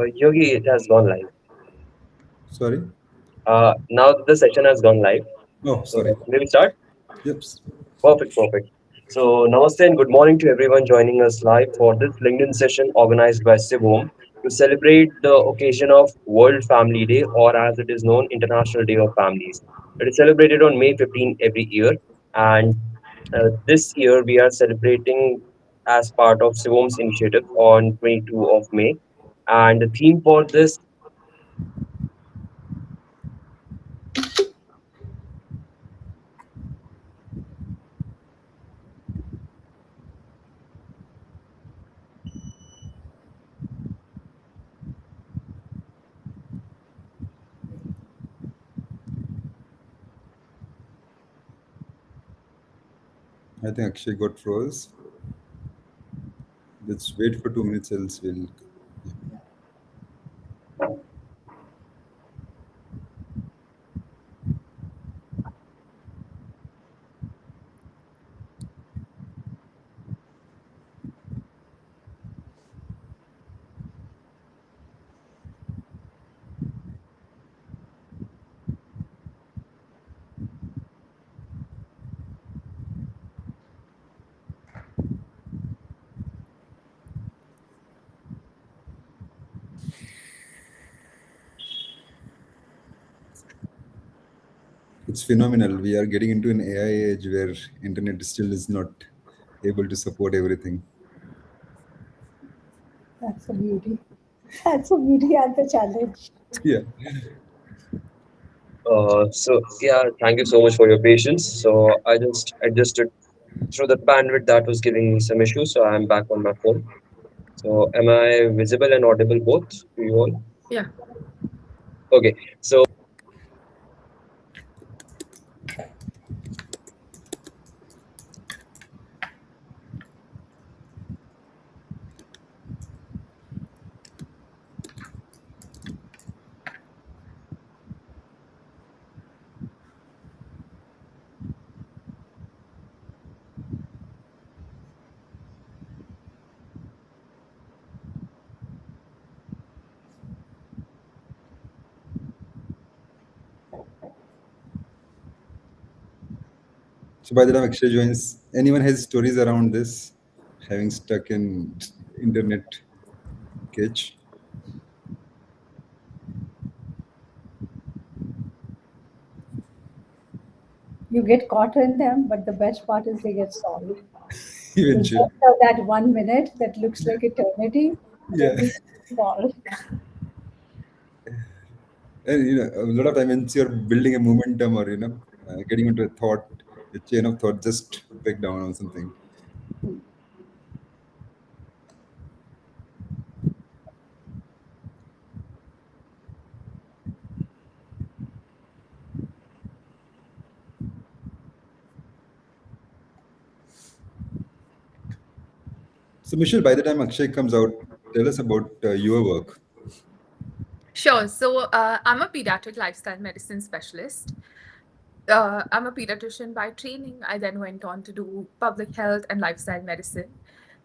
Yogi, it has gone live. Sorry. Now the session has gone live. Oh, So sorry. may we start? Yep. Perfect, perfect. So namaste and good morning to everyone joining us live for this LinkedIn session organized by CIVOM to celebrate the occasion of World Family Day, or as it is known, International Day of Families. It is celebrated on May 15 every year, and this year we are celebrating as part of CIVOM's initiative on 22 of May. And the theme for this, I think Akshay got froze. Let's wait for 2 minutes, else we'll. It's phenomenal. We are getting into an AI age where internet still is not able to support everything. That's a beauty. That's a beauty and the challenge. Yeah. so thank you so much for your patience. So I just adjusted through the bandwidth that was giving me some issues. So I'm back on my phone. So am I visible and audible both to you all? Yeah. Okay. So by the time Akshay joins, anyone has stories around this, having stuck in internet cage? You get caught in them, but the best part is they get solved. So Eventually. just for that 1 minute that looks like eternity, Yeah. everything is solved. And a lot of time when you're building a momentum or getting into a thought, a chain of thought just break down on something. So Michelle, by the time Akshay comes out, tell us about your work. Sure. So I'm a pediatric lifestyle medicine specialist. I'm a pediatrician by training. I then went on to do public health and lifestyle medicine.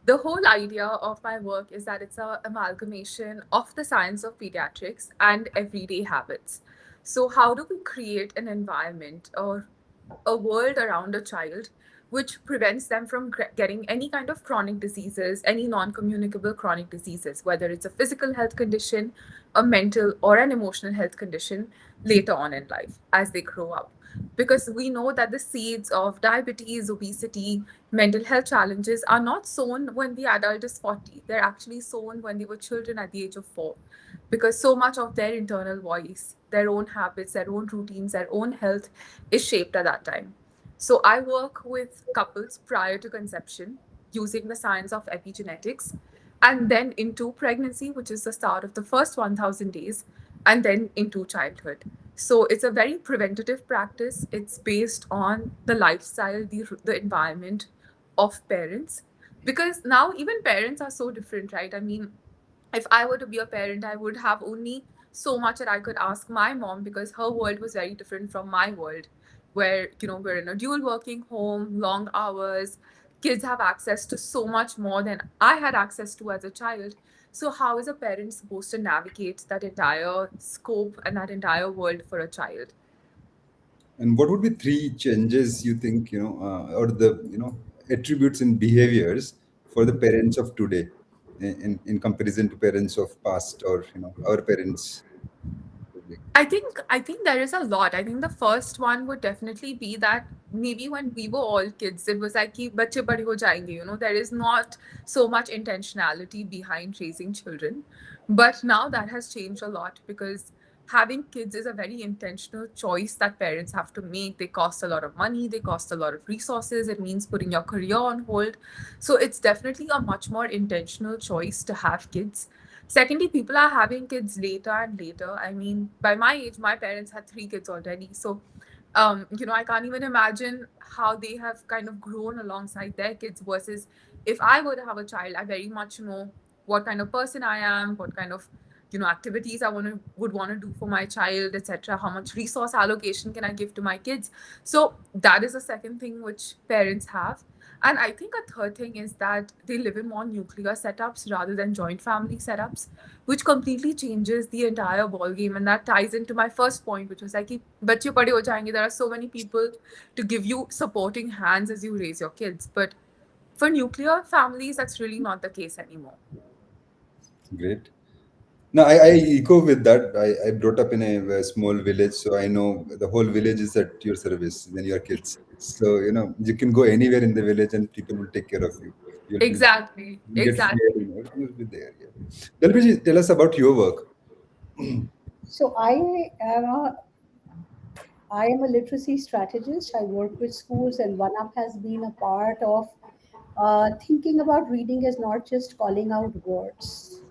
The whole idea of my work is that it's an amalgamation of the science of pediatrics and everyday habits. So, how do we create an environment or a world around a child which prevents them from getting any kind of chronic diseases, any non communicable chronic diseases, whether it's a physical health condition, a mental, or an emotional health condition later on in life as they grow up? Because we know that the seeds of diabetes, obesity, mental health challenges are not sown when the adult is 40. They're actually sown when they were children at the age of 4. Because so much of their internal voice, their own habits, their own routines, their own health is shaped at that time. So I work with couples prior to conception using the science of epigenetics, and then into pregnancy, which is the start of the first 1000 days, and then into childhood. So it's a very preventative practice. It's based on the lifestyle, the environment of parents. Because now even parents are so different, right? I mean, if I were to be a parent, I would have only so much that I could ask my mom because her world was very different from my world, where, we're in a dual working home, long hours, kids have access to so much more than I had access to as a child. So, how is a parent supposed to navigate that entire scope and that entire world for a child? And what would be three changes you think, or the, attributes in behaviors for the parents of today in comparison to parents of past, or, our parents? I think there is a lot. I think the first one would definitely be that maybe when we were all kids, it was like कि बच्चे बड़े हो जाएंगे, you know, there is not so much intentionality behind raising children. But now that has changed a lot because having kids is a very intentional choice that parents have to make. They cost a lot of money, they cost a lot of resources. It means putting your career on hold. So it's definitely a much more intentional choice to have kids. Secondly, people are having kids later and later. I mean, by my age, my parents had three kids already. So, I can't even imagine how they have kind of grown alongside their kids versus if I were to have a child, I very much know what kind of person I am, what kind of activities I would want to do for my child, etc. How much resource allocation can I give to my kids? So that is the second thing which parents have. And I think a third thing is that they live in more nuclear setups rather than joint family setups, which completely changes the entire ball game. And that ties into my first point, which was like, कि बच्चे बड़े हो जाएंगे, there are so many people to give you supporting hands as you raise your kids. But for nuclear families, that's really not the case anymore. Great. No, I echo with that. I brought up in a small village, so I know the whole village is at your service when you're kids. So, you can go anywhere in the village and people will take care of you. You'll be Exactly, you get fear, exactly. you'll be there. Yeah. Dalbiji, tell us about your work. So I am a literacy strategist. I work with schools, and one up has been a part of thinking about reading as not just calling out words,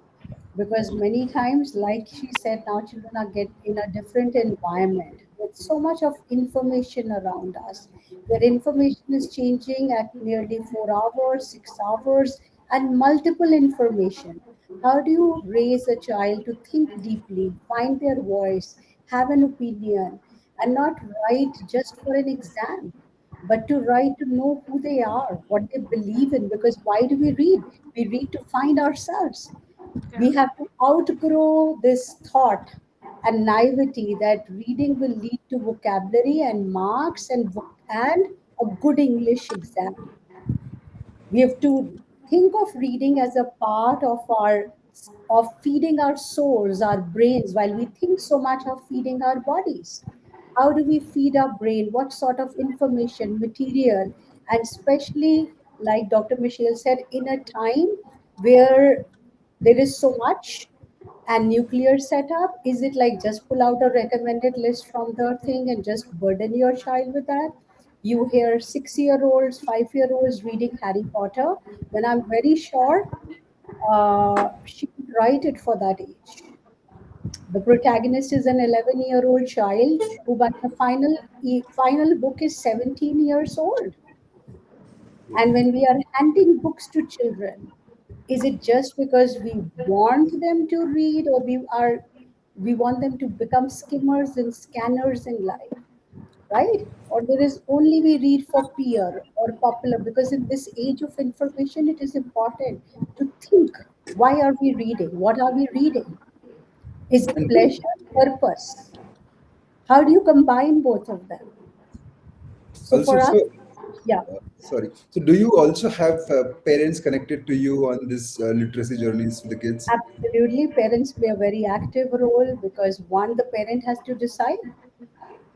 because many times, like she said, now children are get in a different environment with so much of information around us, where information is changing at nearly 4 hours, 6 hours, and multiple information. How do you raise a child to think deeply, find their voice, have an opinion, and not write just for an exam, but to write to know who they are, what they believe in? Because why do we read? We read to find ourselves. Yeah. We have to outgrow this thought and naivety that reading will lead to vocabulary and marks and a good English exam. We have to think of reading as a part of feeding our souls, our brains, while we think so much of feeding our bodies. How do we feed our brain? What sort of information, material, and especially, like Dr. Michelle said, in a time where there is so much and nuclear setup, is it like just pull out a recommended list from the thing and just burden your child with that? You hear 6 year olds, 5 year olds reading Harry Potter, when I'm very sure she could write it for that age. The protagonist is an 11-year-old child who, by the final book, is 17 years old. And when we are handing books to children, is it just because we want them to read, or we want them to become skimmers and scanners in life, right? Or there is only we read for peer or popular? Because in this age of information, it is important to think, why are we reading? What are we reading? Is it And pleasure, purpose? How do you combine both of them? So also, for us, so yeah. sorry. So, do you also have parents connected to you on this literacy journeys with the kids? Absolutely, parents play a very active role, because one, the parent has to decide.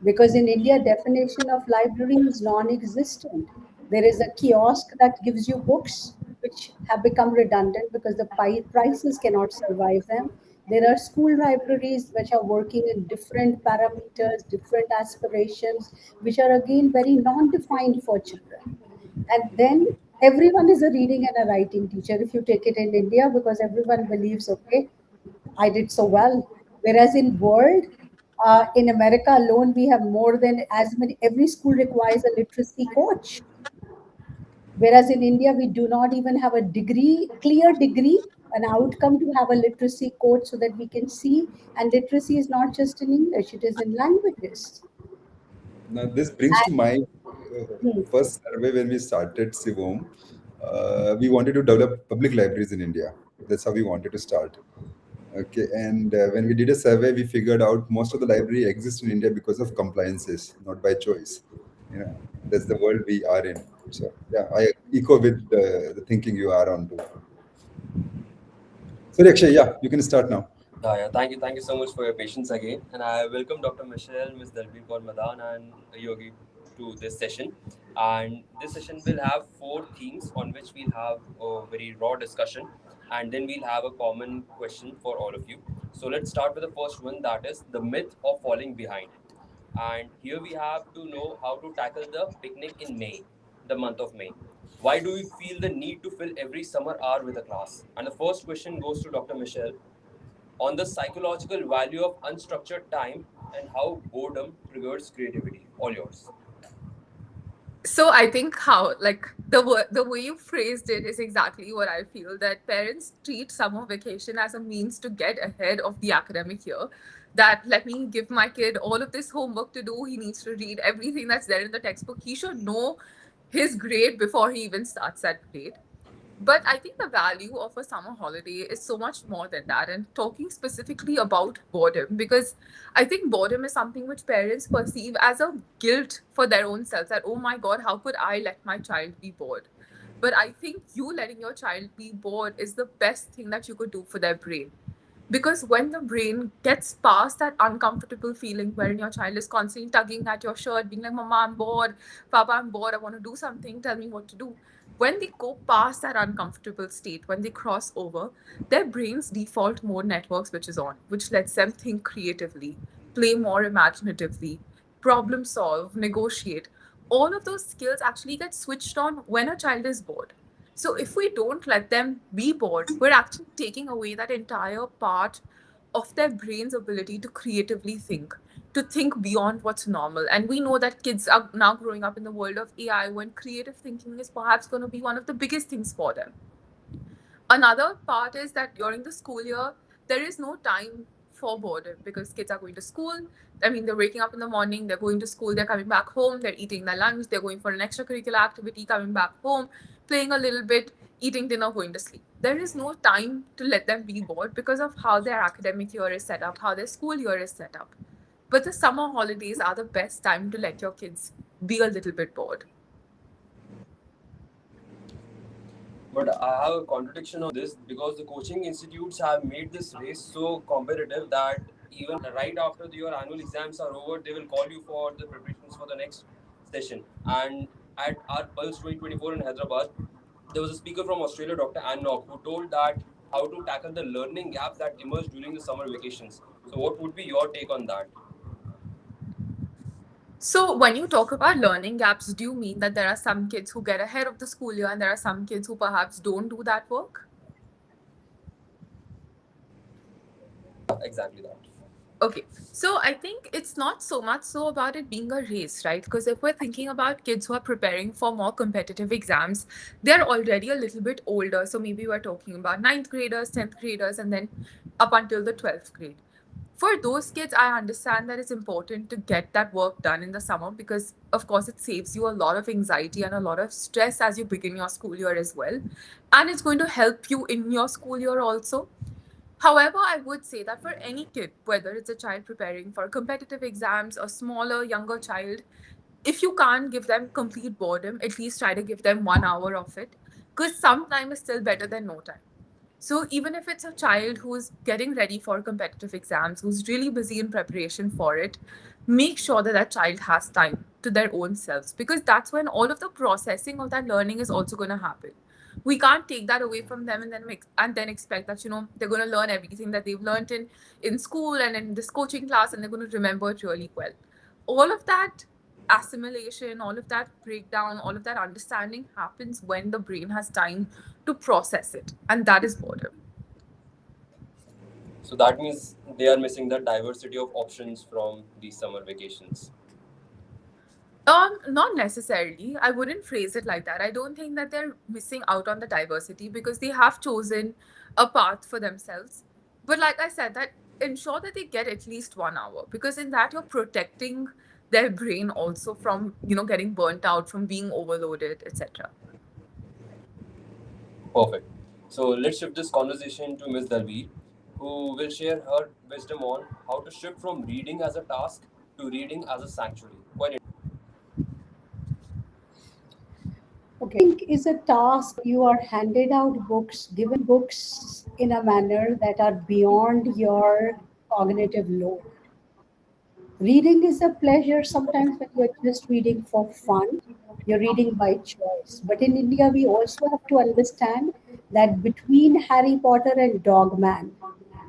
Because in India, definition of library is non-existent. There is a kiosk that gives you books, which have become redundant because the prices cannot survive them. There are school libraries which are working in different parameters, different aspirations, which are again very non-defined for children. And then everyone is a reading and a writing teacher if you take it in India, because everyone believes, okay, I did so well. Whereas in world, in America alone, we have more than as many, every school requires a literacy coach. Whereas in India, we do not even have a degree, clear degree, an outcome to have a literacy coach, so that we can see. And literacy is not just in English, it is in languages. Now, this brings to my Hmm. first survey when we started CIVOM. We wanted to develop public libraries in India. That's how we wanted to start. Okay, and when we did a survey, we figured out most of the library exists in India because of compliances, not by choice. You know, that's the world we are in. So yeah, I echo with the thinking you are on to. So Akshay, yeah, you can start now. Yeah. Thank you so much for your patience again. And I welcome Dr. Michelle, Ms. Dalbir Kaur Madan, and Yogi to this session. And this session will have four themes on which we'll have a very raw discussion, and then we'll have a common question for all of you. So let's start with the first one, that is the myth of falling behind. And here we have to know how to tackle the picnic in May, the month of May. Why do we feel the need to fill every summer hour with a class? And the first question goes to Dr. Michelle on the psychological value of unstructured time and how boredom triggers creativity. All yours. So I think how like the way you phrased it is exactly what I feel, that parents treat summer vacation as a means to get ahead of the academic year. That let me give my kid all of this homework to do. He needs to read everything that's there in the textbook. He should know his grade before he even starts that grade. But I think the value of a summer holiday is so much more than that. And talking specifically about boredom, because I think boredom is something which parents perceive as a guilt for their own selves, that, oh my God, how could I let my child be bored? But I think you letting your child be bored is the best thing that you could do for their brain. Because when the brain gets past that uncomfortable feeling wherein your child is constantly tugging at your shirt, being like, Mama, I'm bored, Papa, I'm bored, I want to do something, tell me what to do. When they go past that uncomfortable state, when they cross over, their brain's default mode network switches on, which lets them think creatively, play more imaginatively, problem solve, negotiate. All of those skills actually get switched on when a child is bored. So if we don't let them be bored, we're actually taking away that entire part of their brain's ability to creatively think, to think beyond what's normal. And we know that kids are now growing up in the world of AI when creative thinking is perhaps going to be one of the biggest things for them. Another part is that during the school year, there is no time for boredom because kids are going to school. I mean, they're waking up in the morning, they're going to school, they're coming back home, they're eating their lunch, they're going for an extracurricular activity, coming back home, playing a little bit, eating dinner, going to sleep. There is no time to let them be bored because of how their academic year is set up, how their school year is set up. But the summer holidays are the best time to let your kids be a little bit bored. But I have a contradiction on this because the coaching institutes have made this race so competitive that even right after your annual exams are over, they will call you for the preparations for the next session. And at our Pulse 2024 in Hyderabad, there was a speaker from Australia, Dr. Ann Nock, who told that how to tackle the learning gaps that emerge during the summer vacations. So, what would be your take on that? So, when you talk about learning gaps, do you mean that there are some kids who get ahead of the school year and there are some kids who perhaps don't do that work? Exactly that. Okay, so I think it's not so much so about it being a race, right? Because if we're thinking about kids who are preparing for more competitive exams, they're already a little bit older. So maybe we're talking about ninth graders, 10th graders, and then up until the 12th grade. For those kids, I understand that it's important to get that work done in the summer because, of course, it saves you a lot of anxiety and a lot of stress as you begin your school year as well. And it's going to help you in your school year also. However, I would say that for any kid, whether it's a child preparing for competitive exams, a smaller, younger child, if you can't give them complete boredom, at least try to give them 1 hour of it because some time is still better than no time. So even if it's a child who's getting ready for competitive exams, who's really busy in preparation for it, make sure that that child has time to their own selves because that's when all of the processing of that learning is also going to happen. We can't take that away from them and then expect that they're going to learn everything that they've learned in school and in this coaching class and they're going to remember it really well. All of that assimilation, all of that breakdown, all of that understanding happens when the brain has time to process it, and that is boredom. So that means they are missing the diversity of options from these summer vacations. Not necessarily. I wouldn't phrase it like that. I don't think that they're missing out on the diversity because they have chosen a path for themselves. But like I said, that ensure that they get at least 1 hour because in that you're protecting their brain also from getting burnt out, from being overloaded, etc. Perfect. So let's shift this conversation to Ms. Dalveer, who will share her wisdom on how to shift from reading as a task to reading as a sanctuary. Quite Okay, reading is a task where you are handed out books, given books in a manner that are beyond your cognitive load. Reading is a pleasure sometimes when you're just reading for fun, you're reading by choice. But in India, we also have to understand that between Harry Potter and Dogman,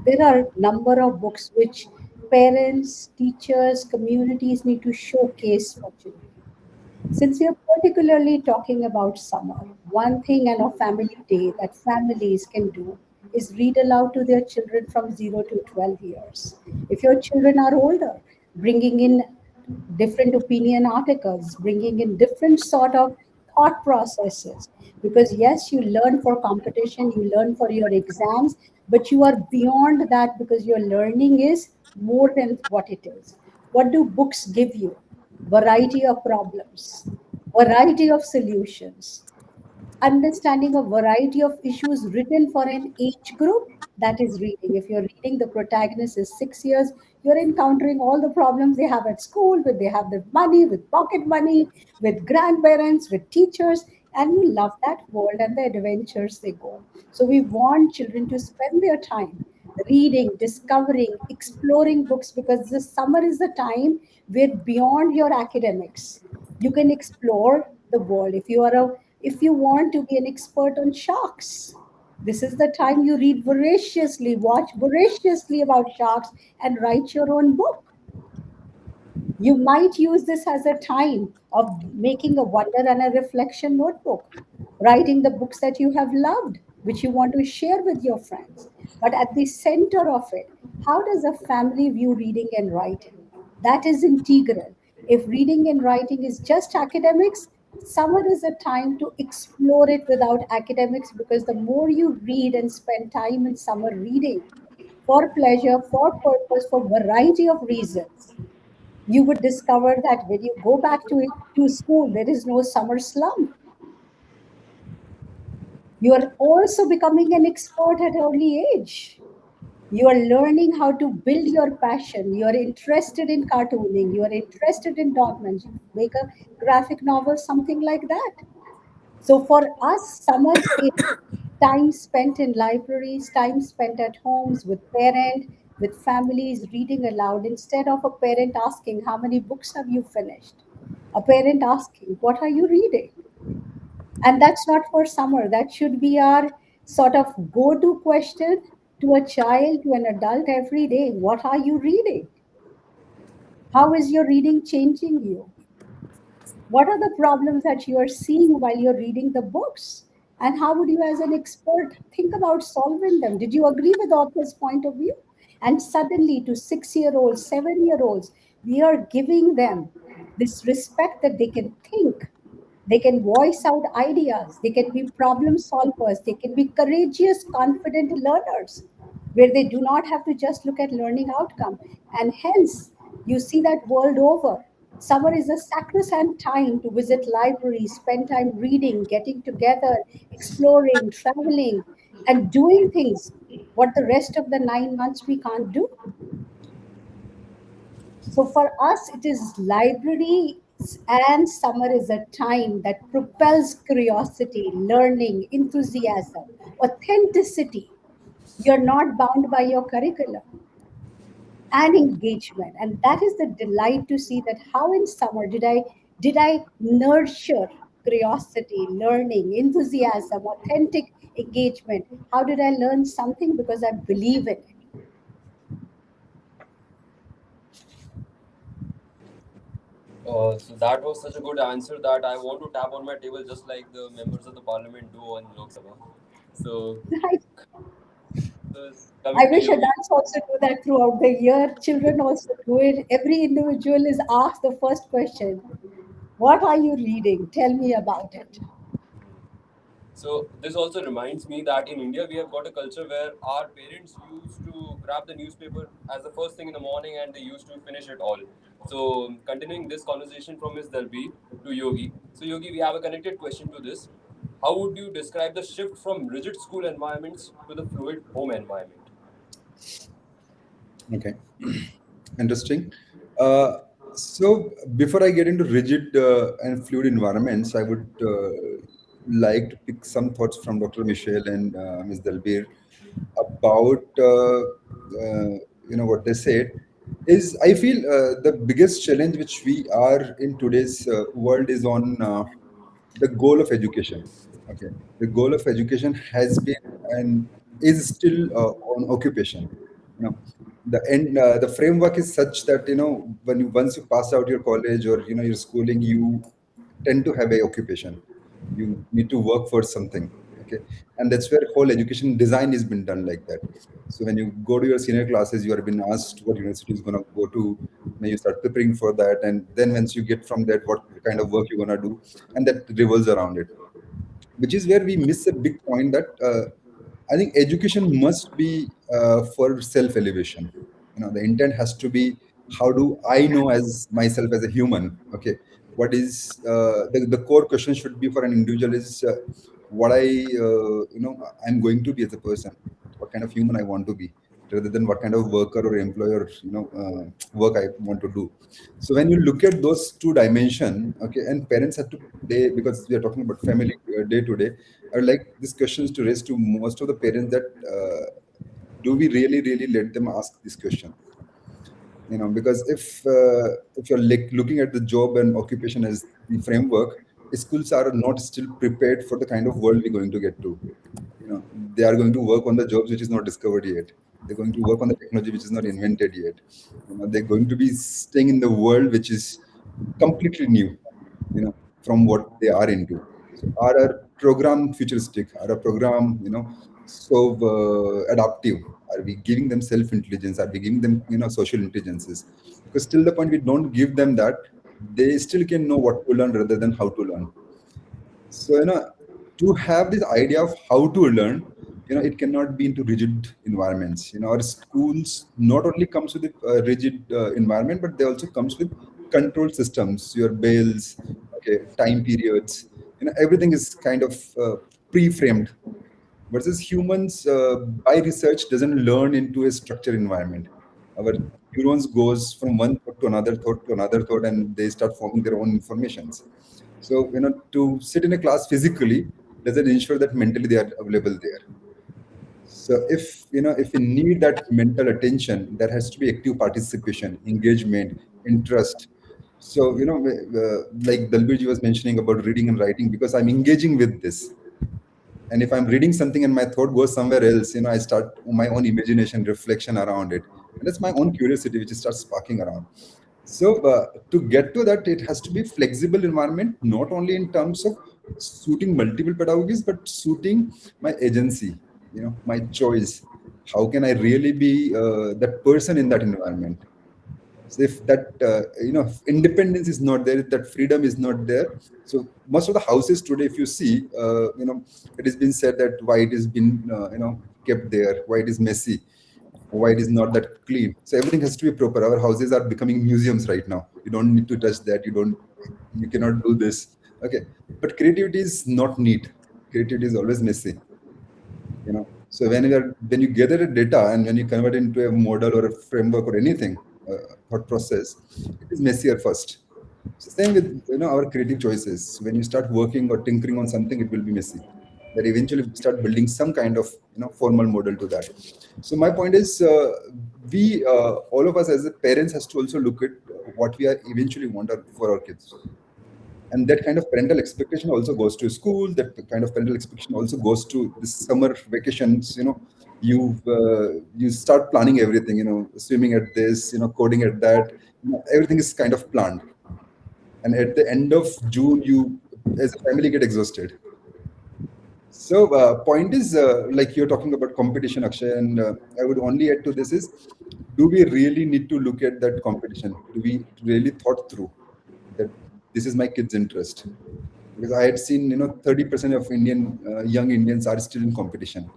there are a number of books which parents, teachers, communities need to showcase for children. Since we are particularly talking about summer, one thing on a family day that families can do is read aloud to their children from 0 to 12 years. If your children are older, bringing in different opinion articles, bringing in different sort of thought processes. Because yes, you learn for competition, you learn for your exams, but you are beyond that because your learning is more than what it is. What do books give you? Variety of problems, variety of solutions, understanding a variety of issues written for an age group. That is reading. If you're reading, the protagonist is 6 years, you're encountering all the problems they have at school, with they have the money, with pocket money, with grandparents, with teachers, and you love that world and the adventures they go. So we want children to spend their time reading, discovering, exploring books, because the summer is the time where beyond your academics you can explore the world. If you want to be an expert on sharks, this is the time you read voraciously, watch voraciously about sharks, and write your own book. You might use this as a time of making a wonder and a reflection notebook, writing the books that you have loved, which you want to share with your friends. But at the center of it, how does a family view reading and writing? That is integral. If reading and writing is just academics, summer is a time to explore it without academics, because the more you read and spend time in summer reading for pleasure, for purpose, for variety of reasons, you would discover that when you go back to school, there is no summer slump. You are also becoming an expert at early age. You are learning how to build your passion. You are interested in cartooning. You are interested in documents. You make a graphic novel, something like that. So for us, summer is time spent in libraries, time spent at homes with parent, with families reading aloud, instead of a parent asking, how many books have you finished? A parent asking, what are you reading? And that's not for summer. That should be our sort of go-to question to a child, to an adult every day. What are you reading? How is your reading changing you? What are the problems that you are seeing while you're reading the books? And how would you, as an expert, think about solving them? Did you agree with author's point of view? And suddenly, to 6 year olds, 7 year olds, we are giving them this respect that they can think, they can voice out ideas, they can be problem solvers, they can be courageous, confident learners, where they do not have to just look at learning outcome. And hence, you see that world over. Summer is a sacrosanct time to visit libraries, spend time reading, getting together, exploring, traveling, and doing things what the rest of the 9 months we can't do. So for us, it is library, and summer is a time that propels curiosity, learning, enthusiasm, authenticity. You're not bound by your curriculum, and engagement. And that is the delight to see that how in summer did I nurture curiosity, learning, enthusiasm, authentic engagement. How did I learn something? Because I believe in it. So that was such a good answer that I want to tap on my table just like the members of the parliament do on Lok Sabha. So, I coming to wish Yogi. adults also do that throughout the year. Children also do it. Every individual is asked the first question: what are you reading? Tell me about it. So this also reminds me that in India we have got a culture where our parents used to grab the newspaper as the first thing in the morning and they used to finish it all. So continuing this conversation from Ms. Dalbi to Yogi. So Yogi, we have a connected question to this. How would you describe the shift from rigid school environments to the fluid home environment? Okay, interesting. Uh, so before I get into rigid and fluid environments, I would like to pick some thoughts from Dr. Michelle and Ms. Dalbir about what they said. Is I feel the biggest challenge which we are in today's world is on the goal of education. Okay, the goal of education has been and is still on occupation. You know, the framework is such that when you once you pass out your college or your schooling, you tend to have a occupation. You need to work for something. Okay, and that's where whole education design has been done like that. So when you go to your senior classes, you are been asked what university is going to go to. Then you start preparing for that, and then once you get from that, what kind of work you're going to do, and that revolves around it, which is where we miss a big point that I think education must be for self elevation. The intent has to be how do I know as myself as a human? Okay, what is the core question should be for an individual is what I'm going to be as a person, what kind of human I want to be, rather than what kind of worker or employer work I want to do. So when you look at those two dimension, okay, and parents have to they because we are talking about family day to day, I would like these questions to raise to most of the parents that do we really really let them ask this question? Because if you're looking at the job and occupation as the framework, schools are not still prepared for the kind of world we're going to get to. They are going to work on the jobs which is not discovered yet. They're going to work on the technology which is not invented yet. They're going to be staying in the world which is completely new, from what they are into. So are our program futuristic? Are our program, so adaptive? Are we giving them self-intelligence? Are we giving them, social intelligences? Because till the point we don't give them that, they still can know what to learn rather than how to learn. So, to have this idea of how to learn, it cannot be into rigid environments. Our schools not only comes with a rigid environment, but they also comes with control systems, your bells, okay, time periods. Everything is kind of pre-framed. Versus humans, by research, doesn't learn into a structured environment. Our neurons goes from one thought to another thought, and they start forming their own informations. So, to sit in a class physically doesn't ensure that mentally they are available there. So, if we need that mental attention, there has to be active participation, engagement, interest. So, like Dalbirji was mentioning about reading and writing, because I'm engaging with this. And if I'm reading something and my thought goes somewhere else, I start my own imagination, reflection around it. And that's my own curiosity, which starts sparking around. So to get to that, it has to be flexible environment, not only in terms of suiting multiple pedagogies, but suiting my agency, my choice. How can I really be that person in that environment? So if that if independence is not there, if that freedom is not there, so most of the houses today, if you see, it has been said that why it has been kept there, why it is messy, why it is not that clean. So everything has to be proper. Our houses are becoming museums right now. You don't need to touch that. You cannot do this. Okay, but creativity is not neat. Creativity is always messy. So when you gather the data and when you convert it into a model or a framework or anything, thought process, it is messier first. So same with our creative choices. When you start working or tinkering on something, it will be messy. That eventually start building some kind of formal model to that. So my point is, we all of us as a parents has to also look at what we are eventually want for our kids. And that kind of parental expectation also goes to school. That kind of parental expectation also goes to the summer vacations. You start planning everything, swimming at this, coding at that. Everything is kind of planned, and at the end of June, you as a family get exhausted. So point is, like you're talking about competition, Akshay, and I would only add to this is, do we really need to look at that competition? Do we really thought through that this is my kid's interest? Because I had seen, 30% of young Indians are still in competition.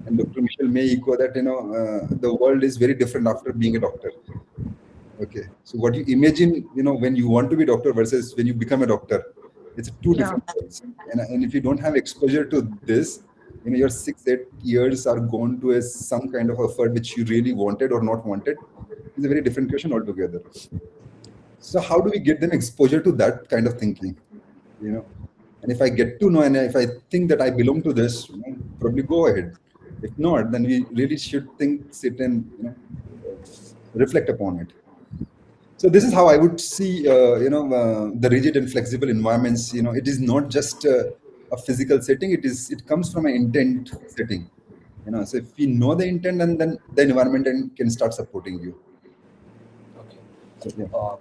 And Dr. Michelle may echo that, the world is very different after being a doctor. Okay. So what you imagine, when you want to be a doctor versus when you become a doctor, It's two Yeah. different worlds. And if you don't have exposure to this, your 6 8 years are gone to some kind of effort which you really wanted or not wanted. It's a very different question altogether. So how do we get them exposure to that kind of thinking? You know, and if I get to know, and if I think that I belong to this, probably go ahead. If not, then we really should sit and reflect upon it. So this is how I would see, the rigid and flexible environments. It is not just a physical setting. It comes from an intent setting. So if we know the intent, and then the environment can start supporting you. Okay. So yeah. Uh,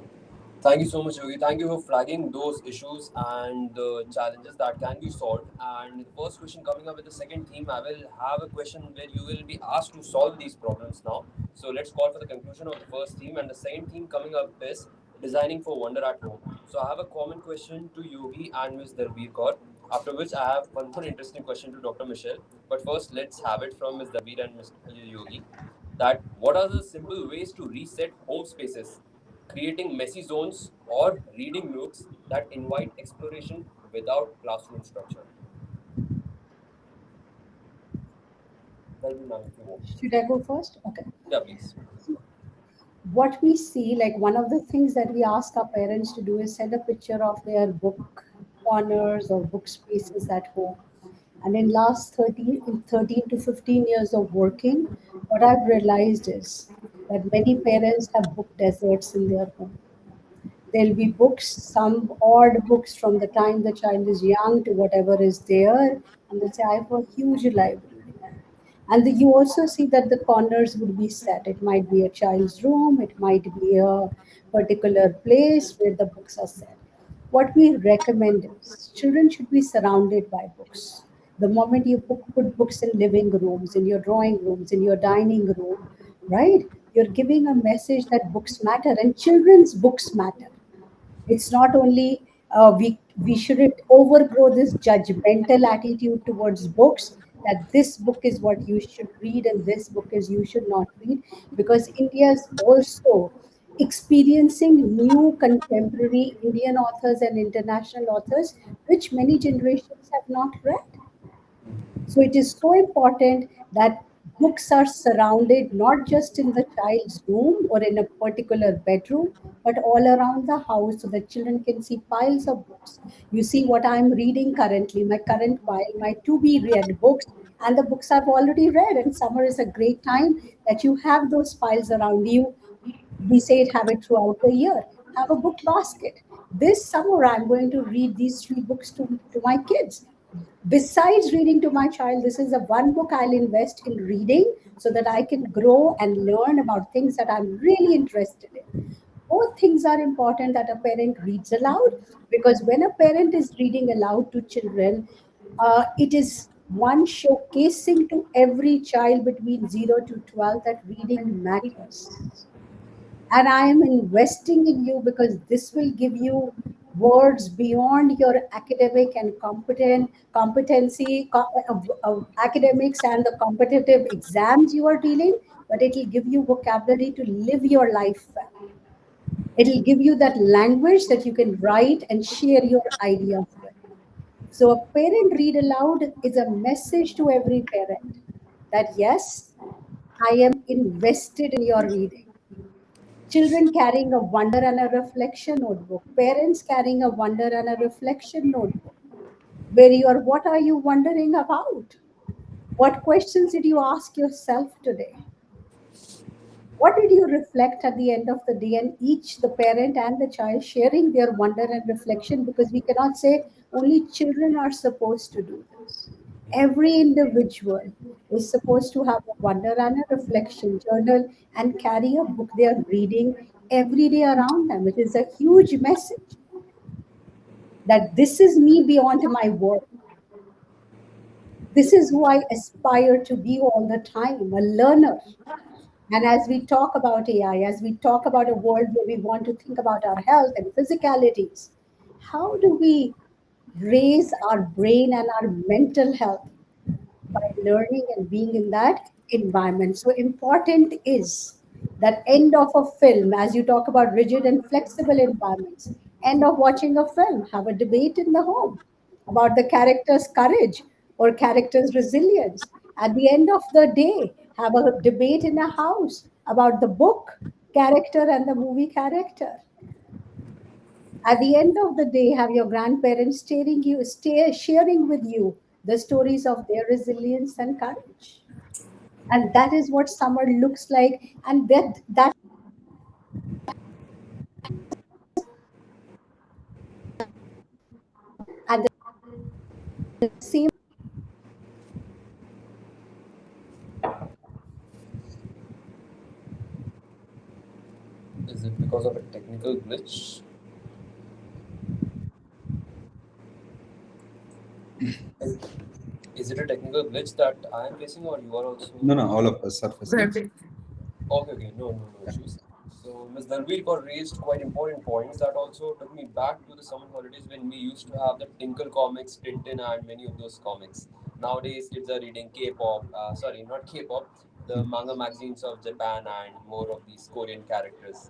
Thank you so much, Yogi. Thank you for flagging those issues and the challenges that can be solved. And the first question coming up with the second theme, I will have a question where you will be asked to solve these problems now. So let's call for the conclusion of the first theme. And the second theme coming up is designing for wonder at home. So I have a common question to Yogi and Ms. Darbir Kaur. After which I have one more interesting question to Dr. Michelle. But first, let's have it from Ms. Darbir and Mr. Yogi. That what are the simple ways to reset home spaces, creating messy zones, or reading nooks that invite exploration without classroom structure? Tell me, ma'am, if you want. Should I go first? Okay. Yeah, please. What we see, like one of the things that we ask our parents to do is send a picture of their book corners or book spaces at home. And in last 13 to 15 years of working, what I've realized is that many parents have book deserts in their home. There'll be books, some odd books from the time the child is young to whatever is there, and they say, I have a huge library. And you also see that the corners would be set. It might be a child's room, it might be a particular place where the books are set. What we recommend is children should be surrounded by books. The moment you put books in living rooms, in your drawing rooms, in your dining room, right? You're giving a message that books matter and children's books matter. It's not only we shouldn't overgrow this judgmental attitude towards books that this book is what you should read and this book is you should not read, because India is also experiencing new contemporary Indian authors and international authors which many generations have not read. So it is so important that books are surrounded not just in the child's room or in a particular bedroom, but all around the house so that children can see piles of books. You see what I'm reading currently, my current pile, my to be read books, and the books I've already read. And summer is a great time that you have those piles around you. We say it, have it throughout the year. Have a book basket. This summer, I'm going to read these 3 books to my kids. Besides reading to my child, this is the one book I'll invest in reading so that I can grow and learn about things that I'm really interested in. Both things are important that a parent reads aloud, because when a parent is reading aloud to children, it is one showcasing to every child between 0 to 12 that reading matters, and I am investing in you because this will give you words beyond your academic and competency, academics and the competitive exams you are dealing, but it will give you vocabulary to live your life well. It will give you that language that you can write and share your ideas with. So a parent read aloud is a message to every parent that yes, I am invested in your reading. Children carrying a wonder and a reflection notebook, parents carrying a wonder and a reflection notebook, where you are, what are you wondering about? What questions did you ask yourself today? What did you reflect at the end of the day? And each, the parent and the child, sharing their wonder and reflection, because we cannot say only children are supposed to do this. Every individual is supposed to have a wonder and a reflection journal and carry a book they are reading every day around them. It is a huge message that this is me beyond my work. This is who I aspire to be all the time, a learner. And as we talk about AI, as we talk about a world where we want to think about our health and physicalities, how do we raise our brain and our mental health by learning and being in that environment? So important is that end of a film, as you talk about rigid and flexible environments, End of watching a film, have a debate in the home about the character's courage or character's resilience. At the end of the day, have a debate in a house about the book character and the movie character. At the end of the day, have your grandparents sharing with you the stories of their resilience and courage. And that is what summer looks like. And that at the same Is it because of a technical glitch? Is, is it a technical glitch that I am facing, or you are also? No, no, all of us are facing it. Very. Okay, okay, no issues. So, Ms. Dalveer got raised quite important points that also took me back to the summer holidays when we used to have the Tinkle comics, Tintin, and many of those comics. Nowadays, kids are reading K-pop. Sorry, not K-pop. The manga magazines of Japan and more of these Korean characters.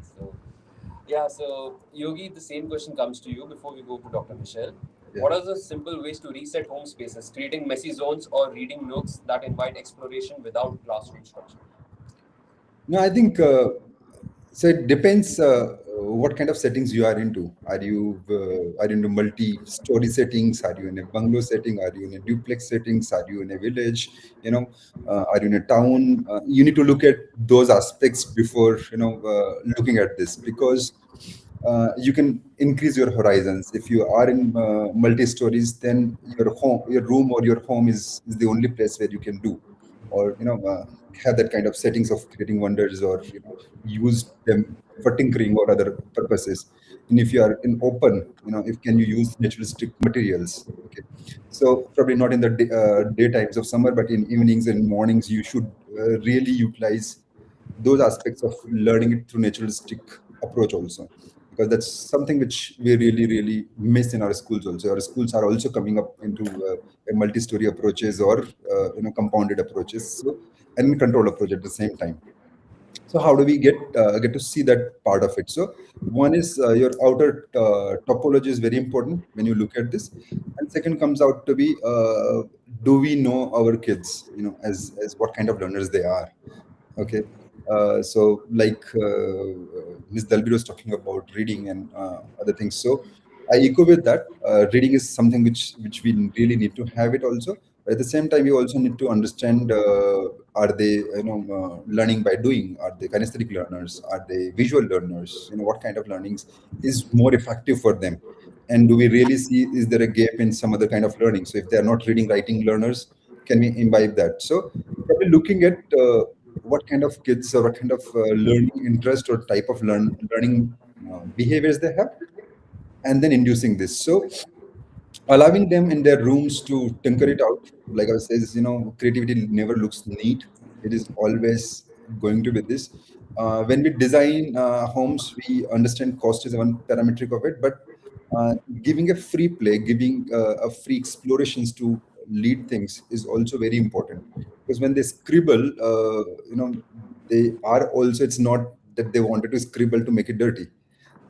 So, yeah. So, Yogi, the same question comes to you before we go to Dr. Michelle. Yeah. What are the simple ways to reset home spaces, creating messy zones or reading nooks that invite exploration without classroom structure? No, I think so. It depends what kind of settings you are into. Are you into multi-story settings? Are you in a bungalow setting? Are you in a duplex settings? Are you in a village? Are you in a town? You need to look at those aspects before looking at this, because you can increase your horizons. If you are in multi-stories, then your room or your home is the only place where you can do, or have that kind of settings of creating wonders, or use them for tinkering or other purposes. And if you are in open, if can you use naturalistic materials. Okay, so probably not in the daytimes of summer, but in evenings and mornings you should really utilize those aspects of learning it through naturalistic approach also, because that's something which we really really miss in our schools also. Our schools are also coming up into a multi-story approaches, or compounded approaches, so, and control approach at the same time. So how do we get to see that part of it? So one is your outer topology is very important when you look at this, and second comes out to be, do we know our kids, as what kind of learners they are. Okay. So, like Ms. Dalbir was talking about reading and other things. So, I echo with that. Reading is something which we really need to have it also. But at the same time, you also need to understand: are they learning by doing? Are they kinesthetic learners? Are they visual learners? What kind of learnings is more effective for them? And do we really see, is there a gap in some other kind of learning? So, if they are not reading writing learners, can we imbibe that? So, probably looking at what kind of kids, or what kind of learning interest or type of learning behaviors they have, and then inducing this. So allowing them in their rooms to tinker it out. Like I says, creativity never looks neat. It is always going to be this. When we design homes, we understand cost is one parametric of it, but giving a free play, giving a free explorations to lead things is also very important. Because when they scribble, they are also, it's not that they wanted to scribble to make it dirty.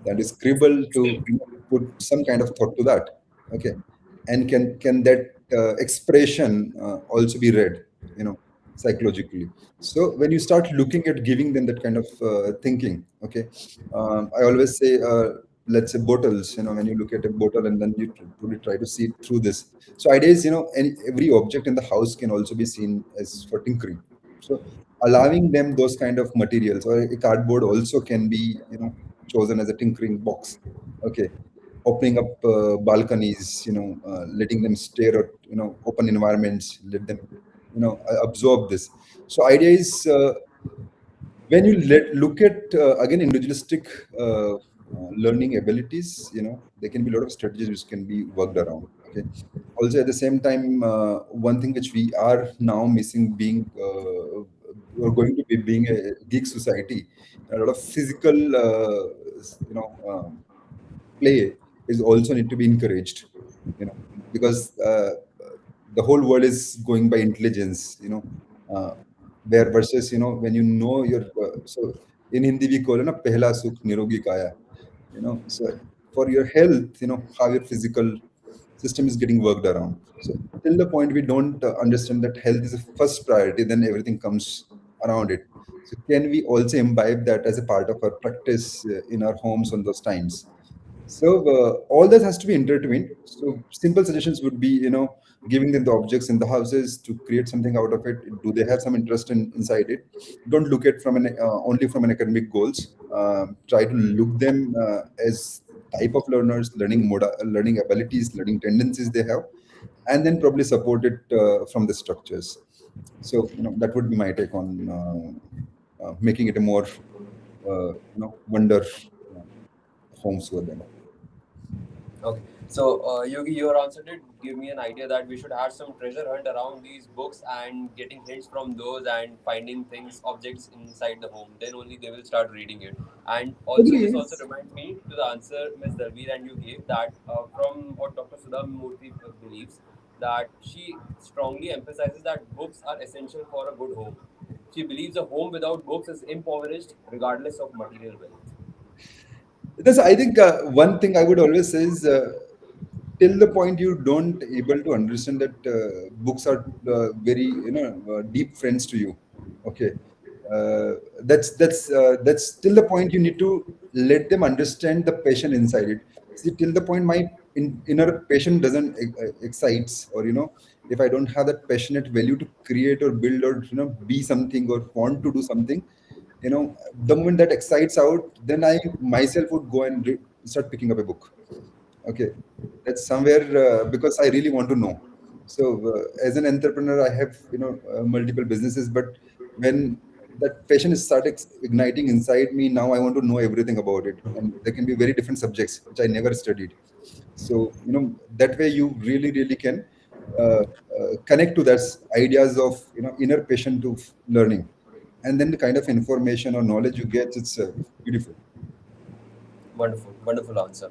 That is scribble to put some kind of thought to that. Okay. And can that expression also be read, psychologically. So when you start looking at giving them that kind of thinking. Okay. I always say, let's say bottles, when you look at a bottle and then you truly try to see through this. So idea is, every object in the house can also be seen as for tinkering. So allowing them those kind of materials, or a cardboard also can be chosen as a tinkering box. Okay. Opening up balconies, letting them stare at open environments, let them absorb this. So idea is, when you look at again individualistic learning abilities, there can be a lot of strategies which can be worked around. Okay. Also at the same time, one thing which we are now missing, being we're going to be being a geek society, a lot of physical you know play is also need to be encouraged, because the whole world is going by intelligence, uh, where versus, when your so in Hindi we call it na pehla sukh nirogi kaya, so for your health, how your physical system is getting worked around. So till the point we don't understand that health is a first priority, then everything comes around it. So can we also imbibe that as a part of our practice in our homes on those times? So all that has to be intertwined. So simple suggestions would be, giving them the objects in the houses to create something out of it. Do they have some interest inside it? Don't look at from an only from an academic goals. Try to look them as type of learners, learning abilities, learning tendencies they have, and then probably support it from the structures. So that would be my take on making it a more wonder uh, homes for them. Okay. So, Yogi, your answer did give me an idea that we should have some treasure hunt around these books and getting hints from those and finding things, objects inside the home. Then only they will start reading it. And also, Agree, this also yes. reminds me to the answer Ms. Dalveer and you gave that from what Dr. Sudha Murthy believes, that she strongly emphasizes that books are essential for a good home. She believes a home without books is impoverished regardless of material wealth. I think one thing I would always say is till the point you don't able to understand that books are very deep friends to you. Okay, uh, that's till the point you need to let them understand the passion inside it. See, till the point my inner passion doesn't excites, or if I don't have that passionate value to create or build or be something or want to do something, the moment that excites out, then I myself would go and start picking up a book. Okay, that's somewhere because I really want to know. So as an entrepreneur, I have multiple businesses, but when that passion is start igniting inside me, now I want to know everything about it, and there can be very different subjects which I never studied. So that way you really really can connect to that ideas of inner passion to learning, and then the kind of information or knowledge you get, it's beautiful. Wonderful, wonderful answer.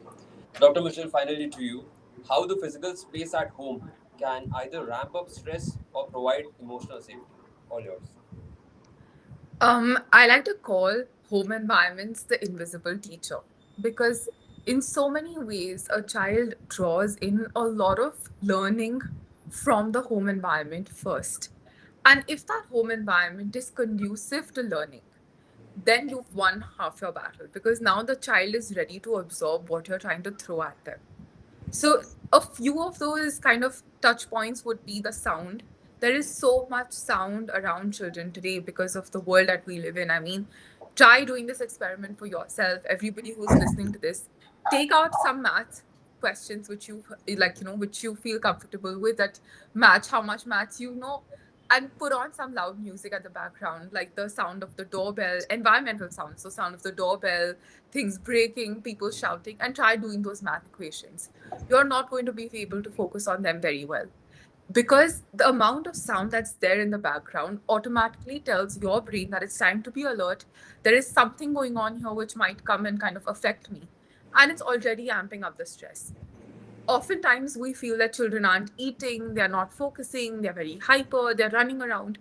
Dr. Mitchell, finally to you. How the physical space at home can either ramp up stress or provide emotional safety? All yours. I like to call home environments the invisible teacher because, in so many ways, a child draws in a lot of learning from the home environment first. And if that home environment is conducive to learning, then you've won half your battle because now the child is ready to absorb what you're trying to throw at them. So a few of those kind of touch points would be the sound. There is so much sound around children today because of the world that we live in. I mean, try doing this experiment for yourself. Everybody who's listening to this, take out some math questions which you like, which you feel comfortable with, that match how much maths you know, and put on some loud music at the background, like the sound of the doorbell, environmental sounds, so sound of the doorbell, things breaking, people shouting, and try doing those math equations. You're not going to be able to focus on them very well because the amount of sound that's there in the background automatically tells your brain that it's time to be alert. There is something going on here which might come and kind of affect me. And it's already amping up the stress. Oftentimes, we feel that children aren't eating, they're not focusing, they're very hyper, they're running around.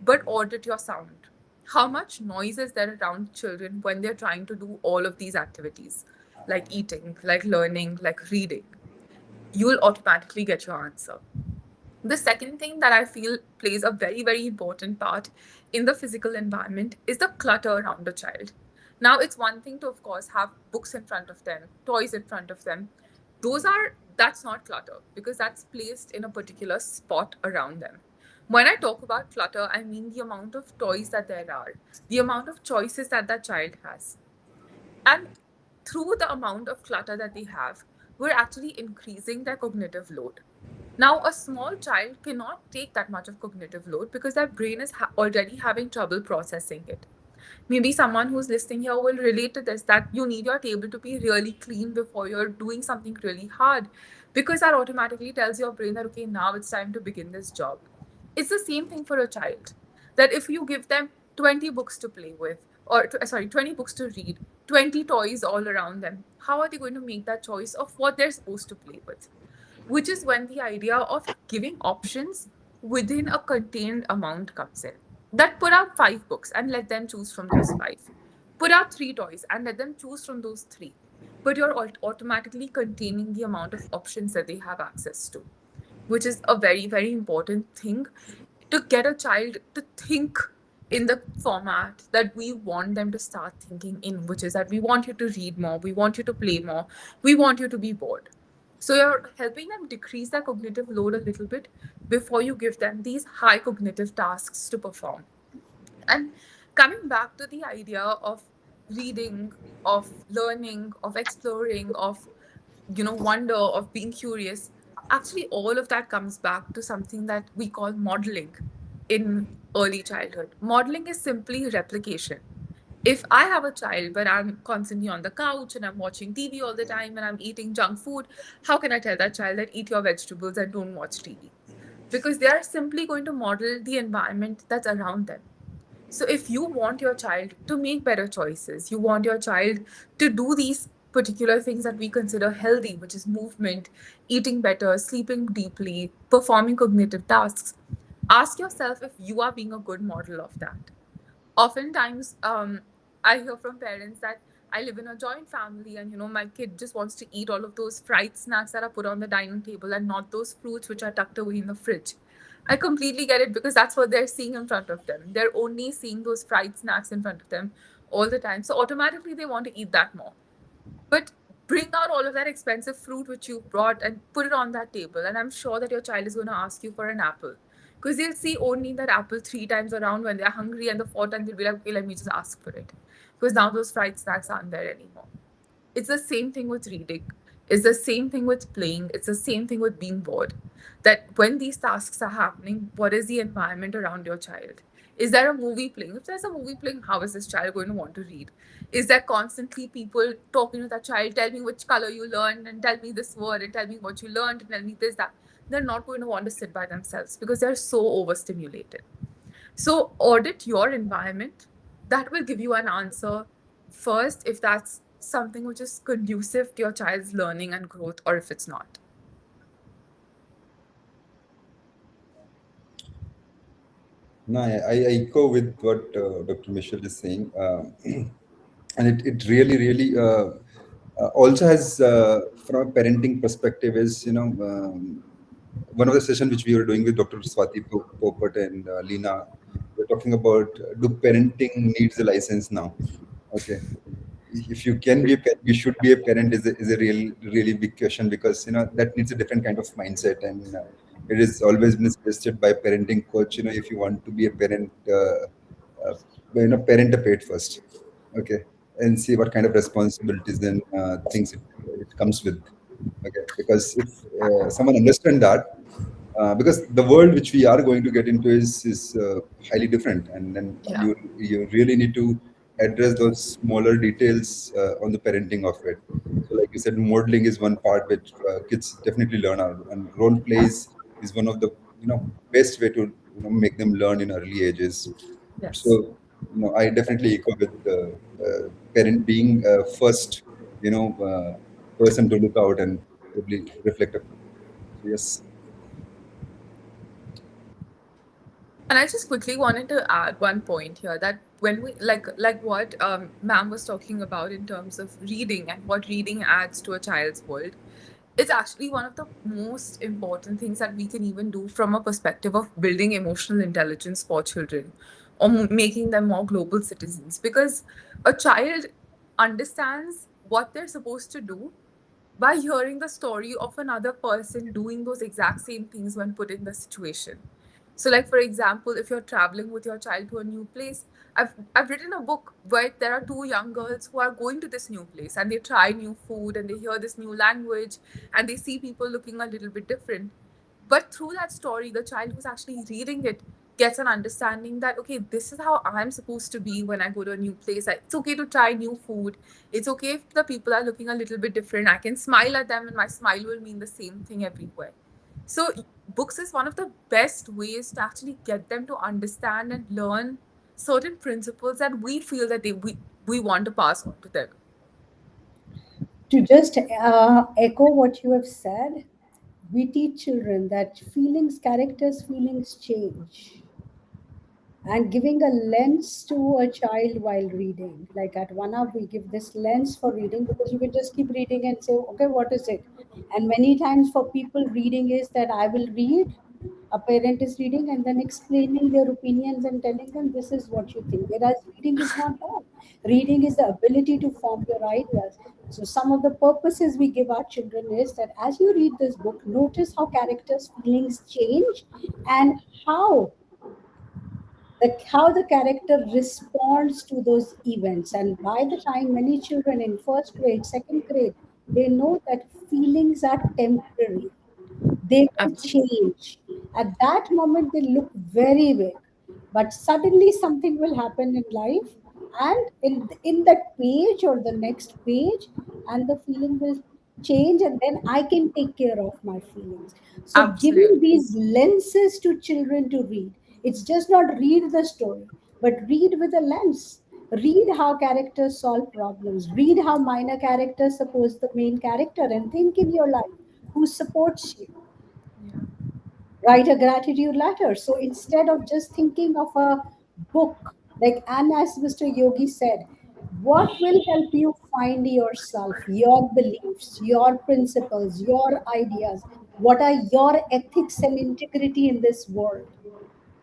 But audit your sound. How much noise is there around children when they're trying to do all of these activities, like eating, like learning, like reading? You'll automatically get your answer. The second thing that I feel plays a very, very important part in the physical environment is the clutter around a child. Now, it's one thing to, of course, have books in front of them, toys in front of them. That's not clutter because that's placed in a particular spot around them. When I talk about clutter, I mean the amount of toys that there are, the amount of choices that that child has. And through the amount of clutter that they have, we're actually increasing their cognitive load. Now, a small child cannot take that much of cognitive load because their brain is already having trouble processing it. Maybe someone who's listening here will relate to this, that you need your table to be really clean before you're doing something really hard because that automatically tells your brain that, okay, now it's time to begin this job. It's the same thing for a child, that if you give them 20 books to play with, or 20 books to read, 20 toys all around them, how are they going to make that choice of what they're supposed to play with? Which is when the idea of giving options within a contained amount comes in. That put out 5 books and let them choose from those 5. Put out 3 toys and let them choose from those 3. but you're automatically containing the amount of options that they have access to, which is a very, very important thing to get a child to think in the format that we want them to start thinking in, which is that we want you to read more, we want you to play more, we want you to be bored. So you're helping them decrease their cognitive load a little bit before you give them these high cognitive tasks to perform. And coming back to the idea of reading, of learning, of exploring, of wonder, of being curious, actually all of that comes back to something that we call modeling in early childhood. Modeling is simply replication. If I have a child but I'm constantly on the couch and I'm watching TV all the time and I'm eating junk food, how can I tell that child that eat your vegetables and don't watch TV? Because they are simply going to model the environment that's around them. So if you want your child to make better choices, you want your child to do these particular things that we consider healthy, which is movement, eating better, sleeping deeply, performing cognitive tasks, ask yourself if you are being a good model of that. Oftentimes, I hear from parents that I live in a joint family and my kid just wants to eat all of those fried snacks that are put on the dining table and not those fruits which are tucked away in the fridge. I completely get it because that's what they're seeing in front of them. They're only seeing those fried snacks in front of them all the time, so automatically they want to eat that more. But bring out all of that expensive fruit which you brought and put it on that table. And I'm sure that your child is going to ask you for an apple. Because they'll see only that apple three times around when they're hungry, and the fourth time they'll be like, okay, let me just ask for it. Because now those fried snacks aren't there anymore. It's the same thing with reading. It's the same thing with playing. It's the same thing with being bored. That when these tasks are happening, what is the environment around your child? Is there a movie playing? If there's a movie playing, how is this child going to want to read? Is there constantly people talking to that child, tell me which color you learned and tell me this word and tell me what you learned and tell me this, that? They're not going to want to sit by themselves because they're so overstimulated. So audit your environment. That will give you an answer first if that's something which is conducive to your child's learning and growth or if it's not. No, I echo with what Dr. Michelle is saying, and it really, really also has, from a parenting perspective, is one of the sessions which we were doing with Dr. Swati Popat and Lena, we're talking about, do parenting needs a license now? Okay, if you can be a parent, you should be a parent is a really big question, because that needs a different kind of mindset, and it is always been suggested by parenting coach, if you want to be a parent, parent a pet first, okay, and see what kind of responsibilities and things it comes with, okay, because if someone understand that, because the world which we are going to get into is highly different, and then Yeah. you really need to address those smaller details on the parenting of it. So, like you said, modeling is one part which kids definitely learn out, and role plays is one of the best way to make them learn in early ages. So, Yes. I definitely echo with the parent being first, person to look out and probably reflect upon. So, yes. And I just quickly wanted to add one point here that when we like what ma'am was talking about in terms of reading and what reading adds to a child's world, it's actually one of the most important things that we can even do from a perspective of building emotional intelligence for children or making them more global citizens. Because a child understands what they're supposed to do by hearing the story of another person doing those exact same things when put in the situation. So, like for example, if you're traveling with your child to a new place, I've written a book where there are two young girls who are going to this new place and they try new food and they hear this new language and they see people looking a little bit different. But through that story, the child who's actually reading it gets an understanding that, okay, this is how I'm supposed to be when I go to a new place. It's okay to try new food. It's okay if the people are looking a little bit different. I can smile at them and my smile will mean the same thing everywhere. So, books is one of the best ways to actually get them to understand and learn certain principles that we feel that we want to pass on to them. To just echo what you have said, we teach children that feelings, characters, feelings change. and giving a lens to a child while reading. Like at one up, we give this lens for reading because you can just keep reading and say, okay, what is it? And many times for people, reading is that I will read, a parent is reading and then explaining their opinions and telling them this is what you think. Whereas reading is not that. Reading is the ability to form your ideas. So some of the purposes we give our children is that as you read this book, notice how characters' feelings change and how how the character responds to those events. And by the time many children in first grade, second grade, they know that feelings are temporary, they will Absolutely. change. At that moment, they look very big, but suddenly something will happen in life, and in that page or the next page, and the feeling will change, and then I can take care of my feelings. So, giving Absolutely. these lenses to children to read, it's just not read the story, but read with a lens. Read how characters solve problems. Read how minor characters suppose the main character, and think in your life who supports you. Yeah. Write a gratitude letter. So instead of just thinking of a book, like, and as Mr. Yogi said, what will help you find yourself, your beliefs, your principles, your ideas? What are your ethics and integrity in this world?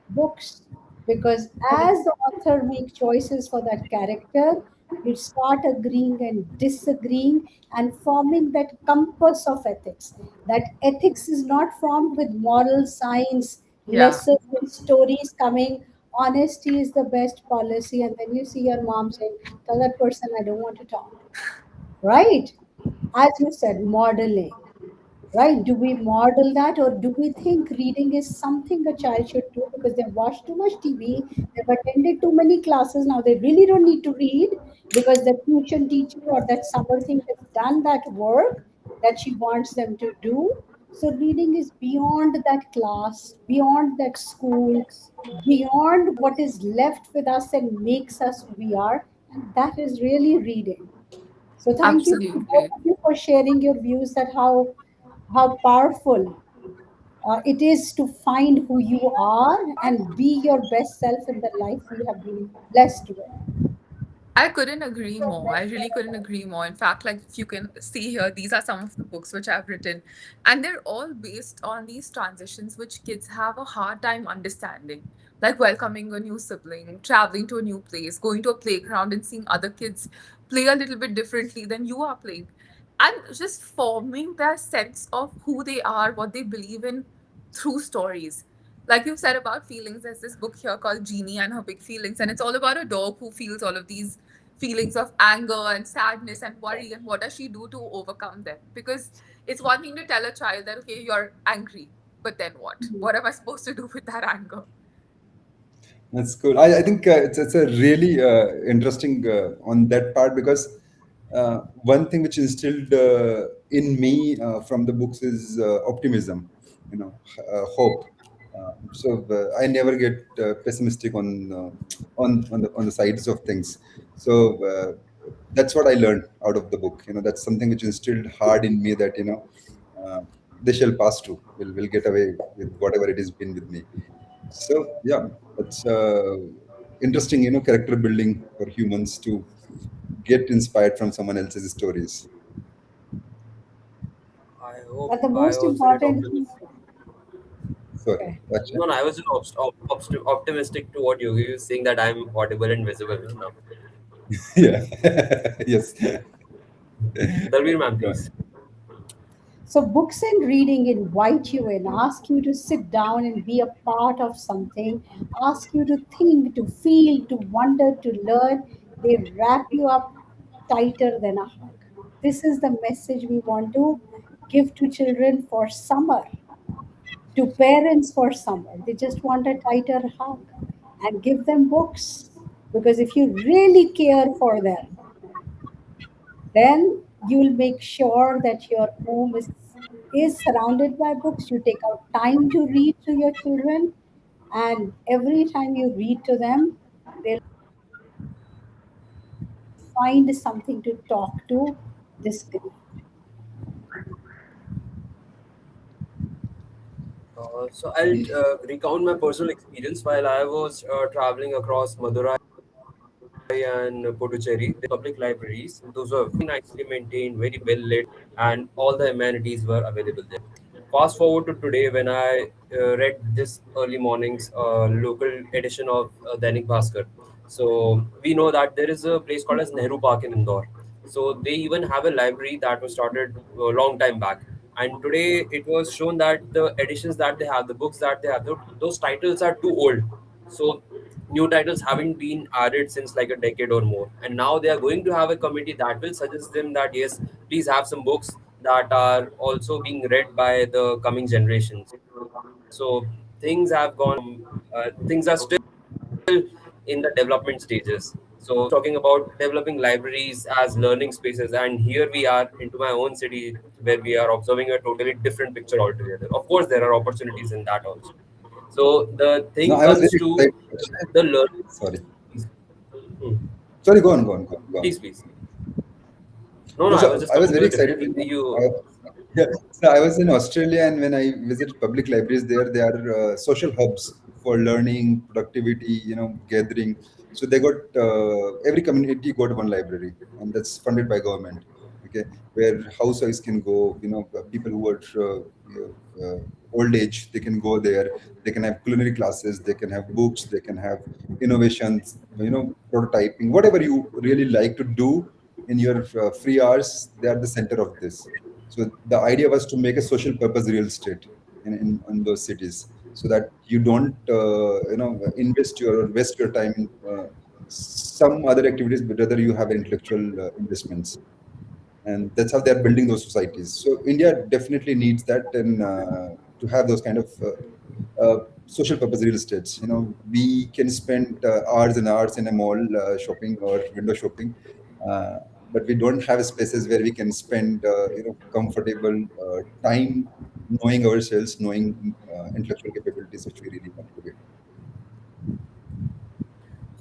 Books. Because as the author make choices for that character, you start agreeing and disagreeing and forming that compass of ethics. That ethics is not formed with moral science Yeah. lessons and stories coming, honesty is the best policy, and then you see your mom saying, tell that person I don't want to talk, right? As you said, modeling, right? Do we model that, or do we think reading is something a child should do because they've watched too much TV, they've attended too many classes, now they really don't need to read because the tuition teacher or that summer thing has done that work that she wants them to do? So reading is beyond that class, beyond that school, beyond what is left with us and makes us who we are, and that is really reading. So thank you to both Absolutely. of you for sharing your views that how powerful it is to find who you are and be your best self in the life we have been blessed with. I couldn't agree more. I really couldn't agree more. In fact, like if you can see here, these are some of the books which I've written, and they're all based on these transitions which kids have a hard time understanding. Like welcoming a new sibling, traveling to a new place, going to a playground and seeing other kids play a little bit differently than you are playing. And just forming their sense of who they are, what they believe in through stories. Like you said about feelings, there's this book here called Genie and Her Big Feelings, and it's all about a dog who feels all of these feelings of anger and sadness and worry, and what does she do to overcome them? Because it's one thing to tell a child that, okay, you're angry, but then what? What am I supposed to do with that anger? That's cool. I think it's a really interesting on that part because one thing which instilled in me from the books is optimism, hope. I never get pessimistic on the sides of things. So that's what I learned out of the book. That's something which instilled hard in me that uh, they shall pass too. We'll get away with whatever it has been with me. So yeah, that's interesting, character building for humans to get inspired from someone else's stories. I hope But the I most was a little important thing, optimistic. Sorry, okay. Vacha? No, no, I was a little optimistic to what Yogi was saying that I'm audible and visible now. Yeah, yes. Dalveer ma'am, Go please. on. So books and reading invite you in, ask you to sit down and be a part of something, ask you to think, to feel, to wonder, to learn. They wrap you up tighter than a hug. This is the message we want to give to children for summer, to parents for summer. They just want a tighter hug, and give them books. Because if you really care for them, then you'll make sure that your home is surrounded by books. You take out time to read to your children, and every time you read to them, they'll find something to talk to this. So I'll recount my personal experience while I was traveling across Madurai and Puducherry. The public libraries, those were very nicely maintained, very well lit, and all the amenities were available there. Fast forward to today, when I read this early morning's local edition of Dainik Bhaskar. So we know that there is a place called as Nehru Park in Indore. So they even have a library that was started a long time back. And today it was shown that the editions that they have, the books that they have, those titles are too old. So new titles haven't been added since like a decade or more, and now they are going to have a committee that will suggest them that yes, please have some books that are also being read by the coming generations. So things have gone things are still in the development stages. So talking about developing libraries as learning spaces, and here we are into my own city where we are observing a totally different picture altogether. Of course there are opportunities in that also. So the No, thing I was very comes to excited. Actually. the learning. Sorry. Hmm. Sorry, go on, go on, go on, go on. Please, please. No, No, no, I was so just I was coming to very a different excited thing. when You, yeah, so I was in Australia, and when I visit public libraries there, they are social hubs for learning, productivity, gathering. So they got every community got one library, and that's funded by government. Okay, where housewives can go, people who are old age, they can go there. They can have culinary classes, they can have books, they can have innovations, prototyping, whatever you really like to do in your free hours. They are the center of this. So the idea was to make a social purpose real estate in those cities, so that you don't invest your or waste your time in some other activities, but rather you have intellectual investments, and that's how they're building those societies. So India definitely needs that, and to have those kind of social purpose real estates. We can spend hours and hours in a mall shopping or window shopping, uh, but we don't have spaces where we can spend comfortable time knowing ourselves, knowing intellectual capabilities which we really want to build.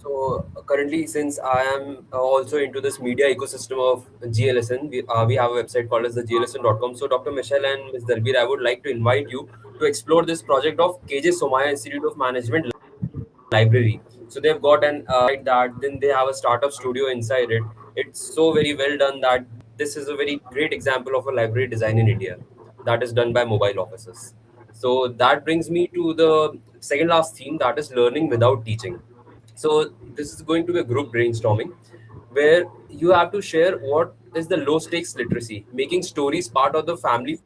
so currently, since I am also into this media ecosystem of GLSN, we have a website called as the glsn.com. So Dr. Michelle and Ms. Dalbir, I would like to invite you to explore this project of KJ Somaya Institute of Management Library. So they've got an like that, then they have a startup studio inside it. It's so very well done that this is a very great example of a library design in India that is done by mobile offices. So that brings me to the second last theme, that is learning without teaching. So this is going to be a group brainstorming where you have to share what is the low stakes literacy, making stories part of the family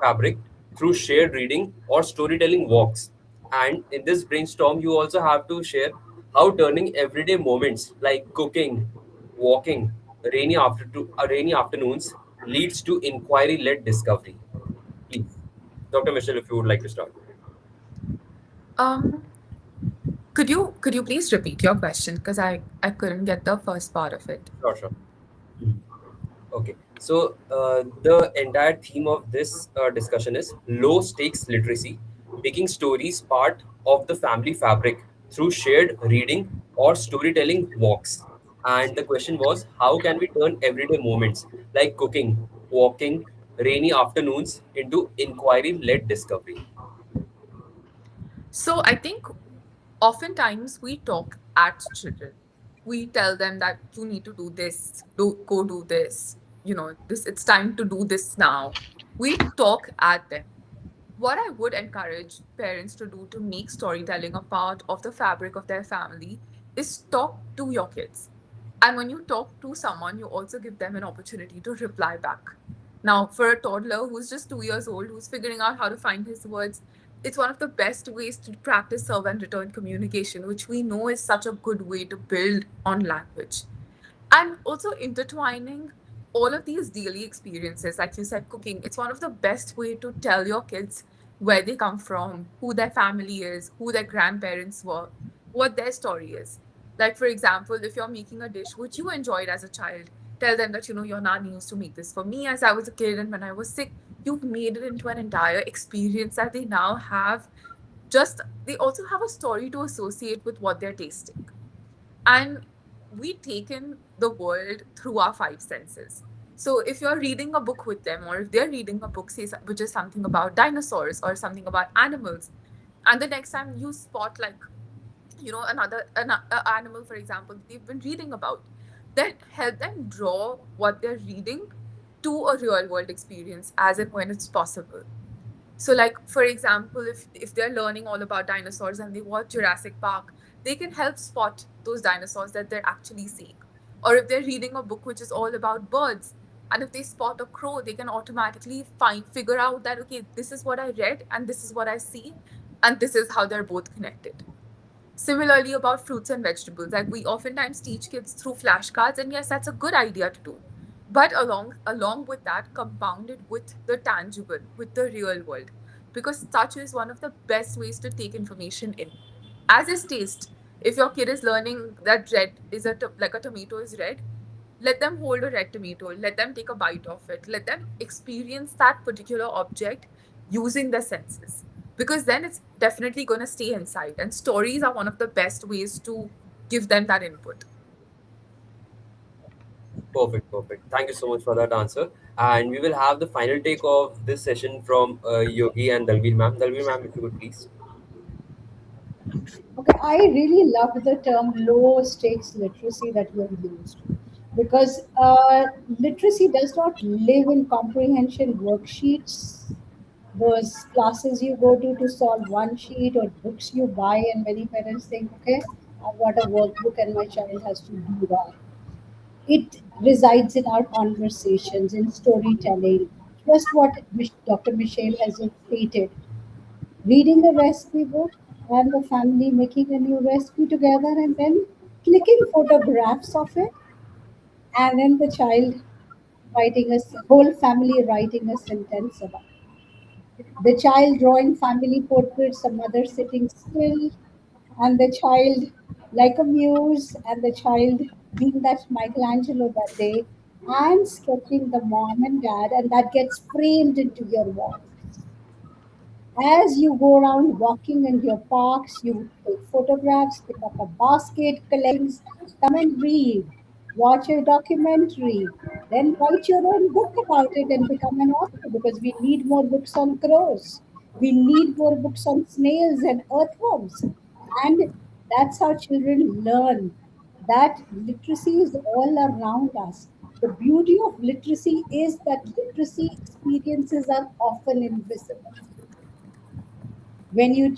fabric through shared reading or storytelling walks. And in this brainstorm, you also have to share how turning everyday moments like cooking, walking, rainy afternoons leads to inquiry-led discovery. Please, Dr. Michelle, if you would like to start. Um, could you please repeat your question because I couldn't get the first part of it. Sure, sure. Okay, so the entire theme of this discussion is low stakes literacy, making stories part of the family fabric through shared reading or storytelling walks. And the question was, how can we turn everyday moments like cooking, walking, rainy afternoons into inquiry led discovery? So I think oftentimes we talk at children. We tell them that you need to do this, go do this. This it's time to do this now. We talk at them. What I would encourage parents to do to make storytelling a part of the fabric of their family is talk to your kids. And when you talk to someone, you also give them an opportunity to reply back. Now, for a toddler who's just 2 years old, who's figuring out how to find his words, it's one of the best ways to practice serve and return communication, which we know is such a good way to build on language. And also intertwining all of these daily experiences, like you said, cooking, it's one of the best way to tell your kids where they come from, who their family is, who their grandparents were, what their story is. Like, for example, if you're making a dish which you enjoyed as a child, tell them that your nanny used to make this for me as I was a kid, and when I was sick, you've made it into an entire experience that they now have. Just they also have a story to associate with what they're tasting. And we take in the world through our five senses. So if you're reading a book with them, or if they're reading a book, say, which is something about dinosaurs or something about animals, and the next time you spot like, another animal, for example, that they've been reading about, then help them draw what they're reading to a real world experience as and when it's possible. So, like for example, if they're learning all about dinosaurs and they watch Jurassic Park, they can help spot those dinosaurs that they're actually seeing. Or if they're reading a book which is all about birds, and if they spot a crow, they can automatically figure out that, okay, this is what I read and this is what I see, and this is how they're both connected. Similarly, about fruits and vegetables, like we oftentimes teach kids through flashcards, and yes, that's a good idea to do. But along with that, compounded with the tangible, with the real world, because touch is one of the best ways to take information in. As is taste. If your kid is learning that red is like a tomato is red, let them hold a red tomato, let them take a bite of it, let them experience that particular object using their senses, because then it's definitely going to stay inside, and stories are one of the best ways to give them that input. Perfect, perfect. Thank you so much for that answer. And we will have the final take of this session from Yogi and Dalvir ma'am. Dalvir ma'am, if you could please. Okay, I really loved the term low stakes literacy that you have used, because literacy does not live in comprehension worksheets, those classes you go to solve one sheet, or books you buy, and many parents think, okay, I've got a workbook and my child has to do that. It resides in our conversations, in storytelling, just what Dr. Michelle has stated. Reading a recipe book and the family making a new recipe together, and then clicking photographs of it, and then the child writing whole family writing a sentence about it. The child drawing family portraits, a mother sitting still, and the child like a muse, and the child being that Michelangelo that day, and sketching the mom and dad, and that gets framed into your walls. As you go around walking in your parks, you take photographs, pick up a basket, collect things, come and read, watch a documentary, then write your own book about it and become an author, because we need more books on crows. We need more books on snails and earthworms. And that's how children learn. That literacy is all around us. The beauty of literacy is that literacy experiences are often invisible. When you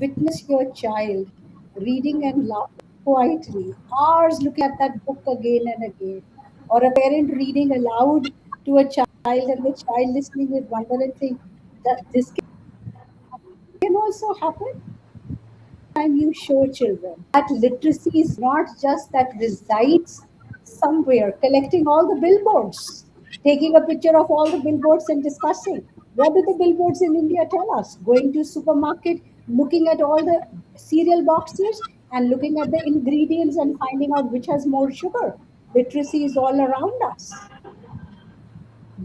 witness your child reading and laughing quietly, hours looking at that book again and again, or a parent reading aloud to a child and the child listening with wonder and saying, that this can also happen. Time you show children that literacy is not just that resides somewhere, collecting all the billboards, taking a picture of all the billboards and discussing. What do the billboards in India tell us? Going to supermarket, looking at all the cereal boxes and looking at the ingredients and finding out which has more sugar. Literacy is all around us.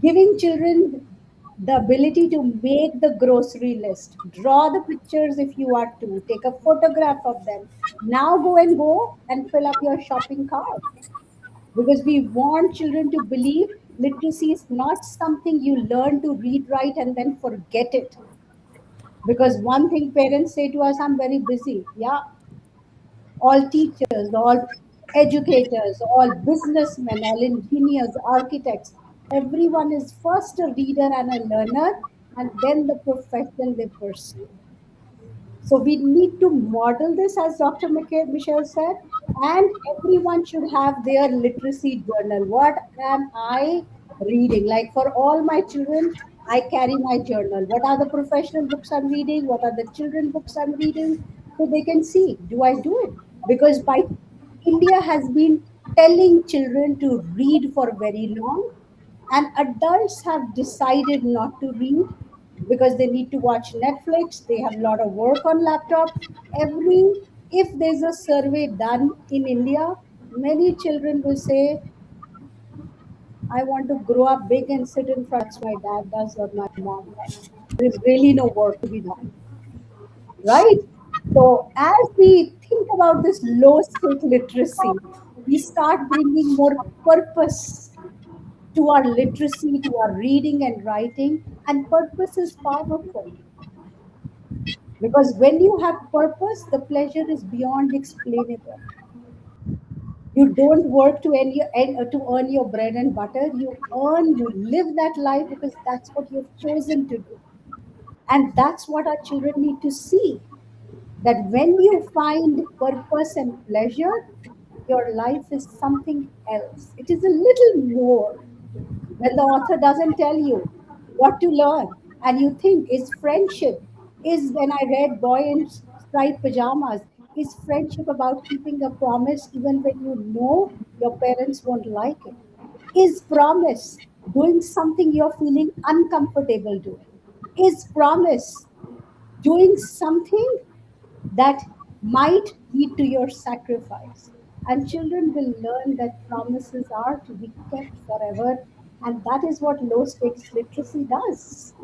Giving children the ability to make the grocery list, draw the pictures if you are to, take a photograph of them. Now go and fill up your shopping cart, because we want children to believe literacy is not something you learn to read, write, and then forget it. Because one thing parents say to us, I'm very busy. Yeah, all teachers, all educators, all businessmen, all engineers, architects, everyone is first a reader and a learner, and then the profession they pursue. So we need to model this, as Dr. Michelle said, and everyone should have their literacy journal. What am I reading? Like for all my children, I carry my journal. What are the professional books I'm reading? What are the children books I'm reading? So they can see, do I do it? Because by India has been telling children to read for very long, and adults have decided not to read because they need to watch Netflix, they have a lot of work on laptop. Every If there's a survey done in India, many children will say, I want to grow up big and sit in front, that's my dad does or my mom does. There is really no work to be done, right? So as we think about this low stake literacy, We start bringing more purpose to our literacy, to our reading and writing. And purpose is powerful because when you have purpose, the pleasure is beyond explainable. You don't work to earn your bread and butter. You live that life because that's what you've chosen to do. And that's what our children need to see, that when you find purpose and pleasure, your life is something else. It is a little more. When the author doesn't tell you what to learn, and you think, is friendship, is when I read Boy in Striped Pajamas, is friendship about keeping a promise even when you know your parents won't like it? Is promise doing something you're feeling uncomfortable doing? Is promise doing something that might lead to your sacrifice? And children will learn that promises are to be kept forever. And that is what low stakes literacy does.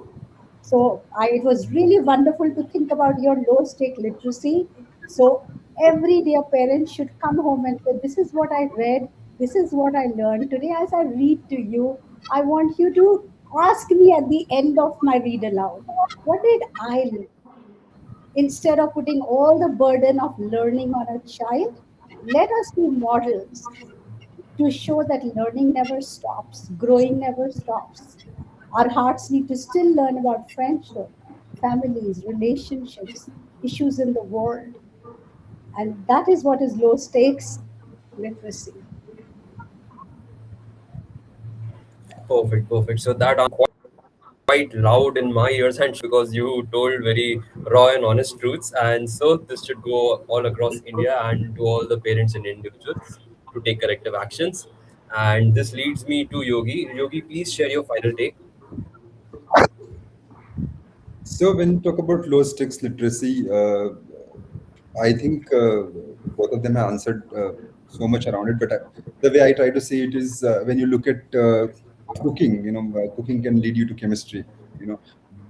So it was really wonderful to think about your low stake literacy. So every day a parent should come home and say, this is what I read, this is what I learned. Today, as I read to you, I want you to ask me at the end of my read aloud, what did I learn? Instead of putting all the burden of learning on a child, let us be models to show that learning never stops, growing never stops. Our hearts need to still learn about friendship, families, relationships, issues in the world. And that is what is low stakes literacy. Perfect, perfect. So that quite loud in my ears and because you told very raw and honest truths. And so this should go all across India and to all the parents and individuals to take corrective actions. And this leads me to Yogi. Yogi, please share your final take. So when you talk about low stakes literacy, I think both of them have answered so much around it. But the way I try to see it is when you look at cooking, cooking can lead you to chemistry. You know,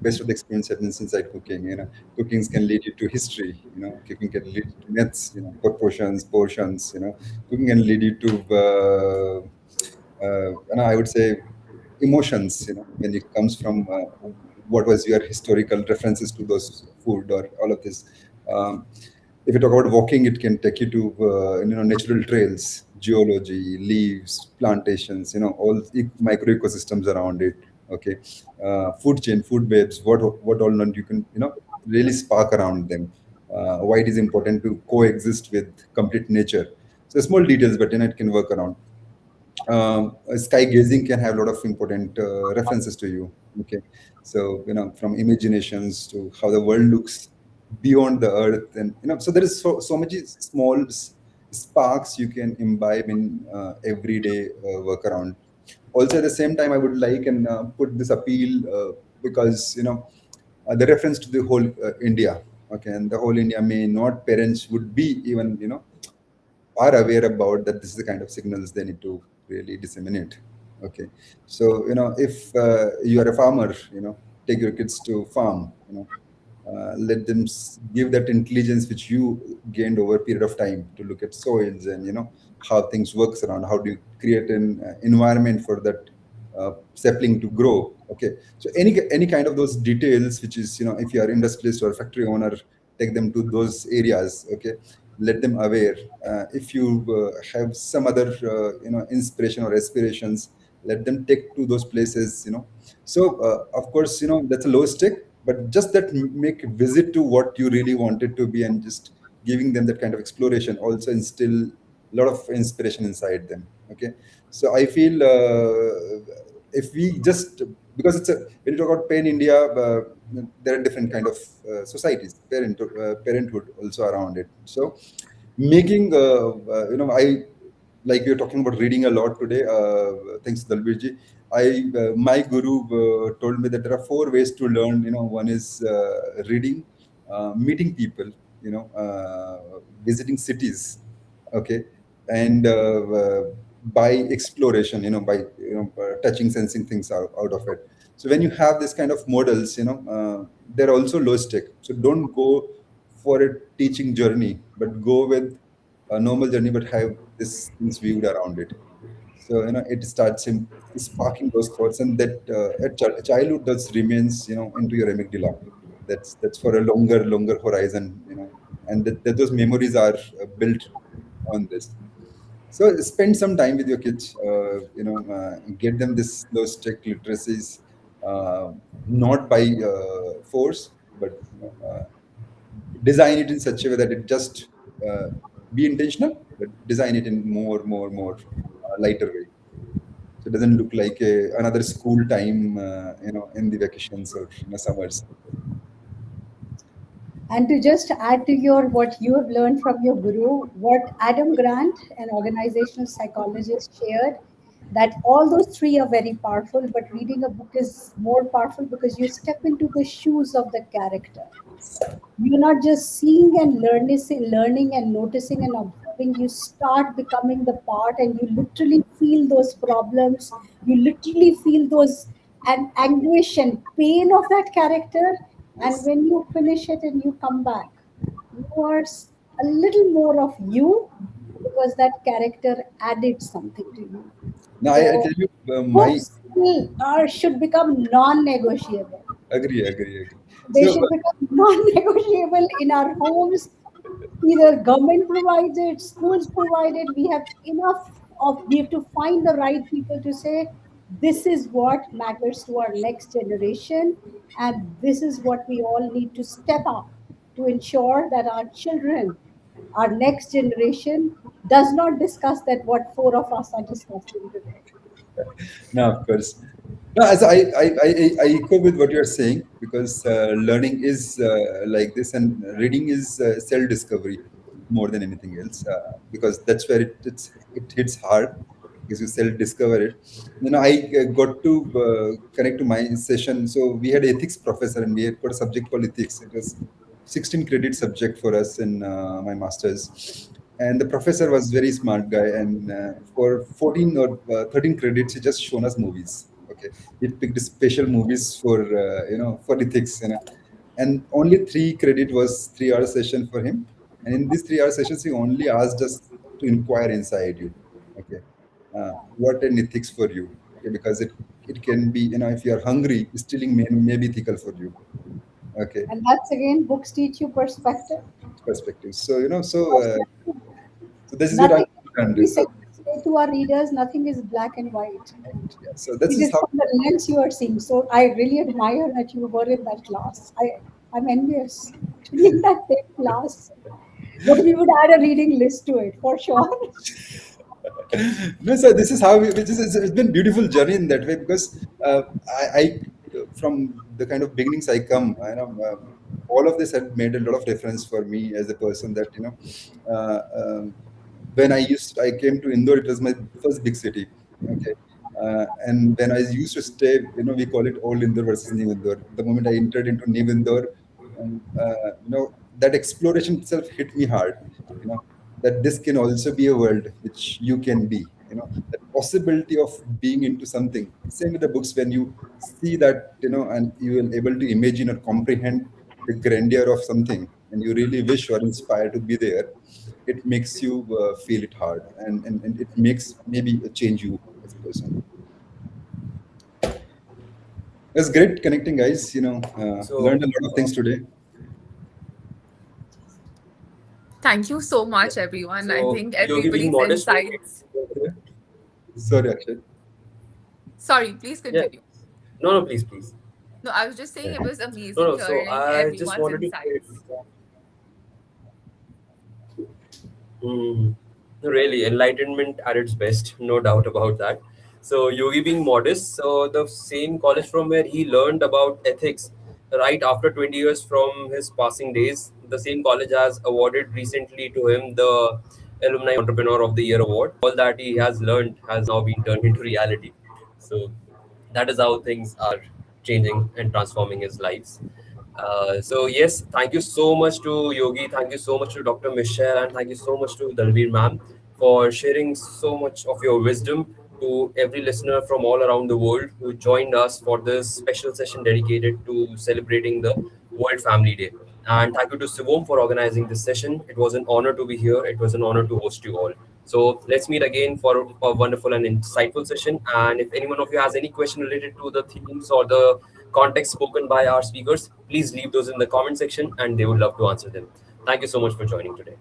based on the experience happens inside cooking. Cooking can lead you to history. Cooking can lead you to myths. Proportions, portions. Cooking can lead you to I would say emotions. When it comes from what was your historical references to those food or all of this. Um, if you talk about walking, it can take you to natural trails, geology, leaves, plantations, all micro ecosystems around it. Okay, food chain, food webs, what all not you can really spark around them. Why it is important to coexist with complete nature. So small details, but it can work around. Sky gazing can have a lot of important references to you. Okay, so from imaginations to how the world looks beyond the earth, and so there is so much small sparks you can imbibe in everyday work around. Also, at the same time, I would like and put this appeal because the reference to the whole India. Okay, and the whole India may not parents would be even are aware about that this is the kind of signals they need to really disseminate. Okay, so if you are a farmer, take your kids to farm. Let them give that intelligence which you gained over a period of time to look at soils and how things works around, how do you create an environment for that sapling to grow. Okay, so any kind of those details, which is if you are industrialist or factory owner, take them to those areas. Okay, let them aware. If you have some other inspiration or aspirations, let them take to those places. So of course that's a low stake, but just that make visit to what you really wanted to be, and just giving them that kind of exploration also instill a lot of inspiration inside them. Okay, so I feel if we just, because it's a, when you talk about pain India, there are different kind of societies, parenthood also around it. So making I, like we are talking about reading a lot today, thanks Dalbirji. My guru told me that there are four ways to learn. One is reading, meeting people, visiting cities. Okay, and by exploration, by touching, sensing things out of it. So when you have this kind of models, they're also low stake. So don't go for a teaching journey, but go with a normal journey, but have this things viewed around it. So it starts sparking those thoughts, and that childhood does remains into your amygdala. That's for a longer horizon, and that those memories are built on this. So spend some time with your kids. Get them those tech literacies, not by force, but design it in such a way that it just uh, be intentional, but design it in more lighter way. So it doesn't look like another school time, in the vacations or summers. And to just add to your what you have learned from your guru, what Adam Grant, an organizational psychologist, shared, that all those three are very powerful, but reading a book is more powerful because you step into the shoes of the character. You're not just seeing and learning and noticing and observing. You start becoming the part, and you literally feel those problems. You literally feel those and anguish and pain of that character. And when you finish it and you come back, you are a little more of you because that character added something to you. Now I So tell you, my books should become non-negotiable. agree. They So should become non-negotiable in our homes. Either government provides it, schools provide it. We have enough of, we have to find the right people to say, this is what matters to our next generation, and this is what we all need to step up to ensure that our children, our next generation, does not discuss that what four of us are discussing today. no, of course. No, as I echo with what you're saying, because learning is like this, and reading is self-discovery more than anything else, because that's where it hits hard, because you self-discover it. I got to connect to my session. So we had ethics professor, and we had got a subject called ethics. It was 16 credit subject for us in my masters, and the professor was very smart guy, and for 14 or 13 credits he just shown us movies. Okay, he picked special movies for for ethics, and only 3 credit was 3 hour session for him, and in these 3 hour sessions he only asked us to inquire inside you. Okay, what an ethics for you. Okay, because it can be, if you are hungry, stealing may be ethical for you. Okay, And that's again, books teach you perspective. perspective. So Perspective. so this is what I Nothing, we understand. say to our readers, nothing is black and white. Yeah, so this It is is how. from the lens you are seeing. So I really admire that you were in that class. I'm envious to be in that same class. But we would add a reading list to it for sure. No, so this is how which is it's been beautiful journey in that way, because I from the kind of beginnings I come, all of this had made a lot of difference for me as a person. That when I came to Indore, it was my first big city. Okay. And when I used to stay, we call it Old Indore versus New Indore. The moment I entered into New Indore, that exploration itself hit me hard. You know, that this can also be a world which you can be. That possibility of being into something. Same with the books, when you see that, and you will able to imagine or comprehend the grandeur of something, and you really wish or inspire to be there. It makes you feel it hard, and it makes maybe change you as a person. It's great connecting, guys. Learned So, a lot of things today. Thank you so yeah. much, everyone. I So think Yogi being everybody's modest. insights. Sorry, Akshay. Sorry, please Yeah. continue. No, no, please, please. No, I was just saying it was No, amazing no. So hearing I just everyone's wanted to insights. Mm, really, enlightenment at its best, no doubt about that. So, Yogi being modest, so the same college from where he learned about ethics right after 20 years from his passing days, the same college has awarded recently to him the Alumni Entrepreneur of the Year award. All that he has learned has now been turned into reality. So, that is how things are changing and transforming his lives. So yes, thank you so much to Yogi, thank you so much to Dr. Michelle, and thank you so much to Dalveer ma'am for sharing so much of your wisdom to every listener from all around the world who joined us for this special session dedicated to celebrating the World Family Day. And thank you to Sivom for organizing this session. It was an honor to be here. It was an honor to host you all. So let's meet again for a wonderful and insightful session. And if any one of you has any question related to the themes or the context spoken by our speakers, please leave those in the comment section and they would love to answer them. Thank you so much for joining today.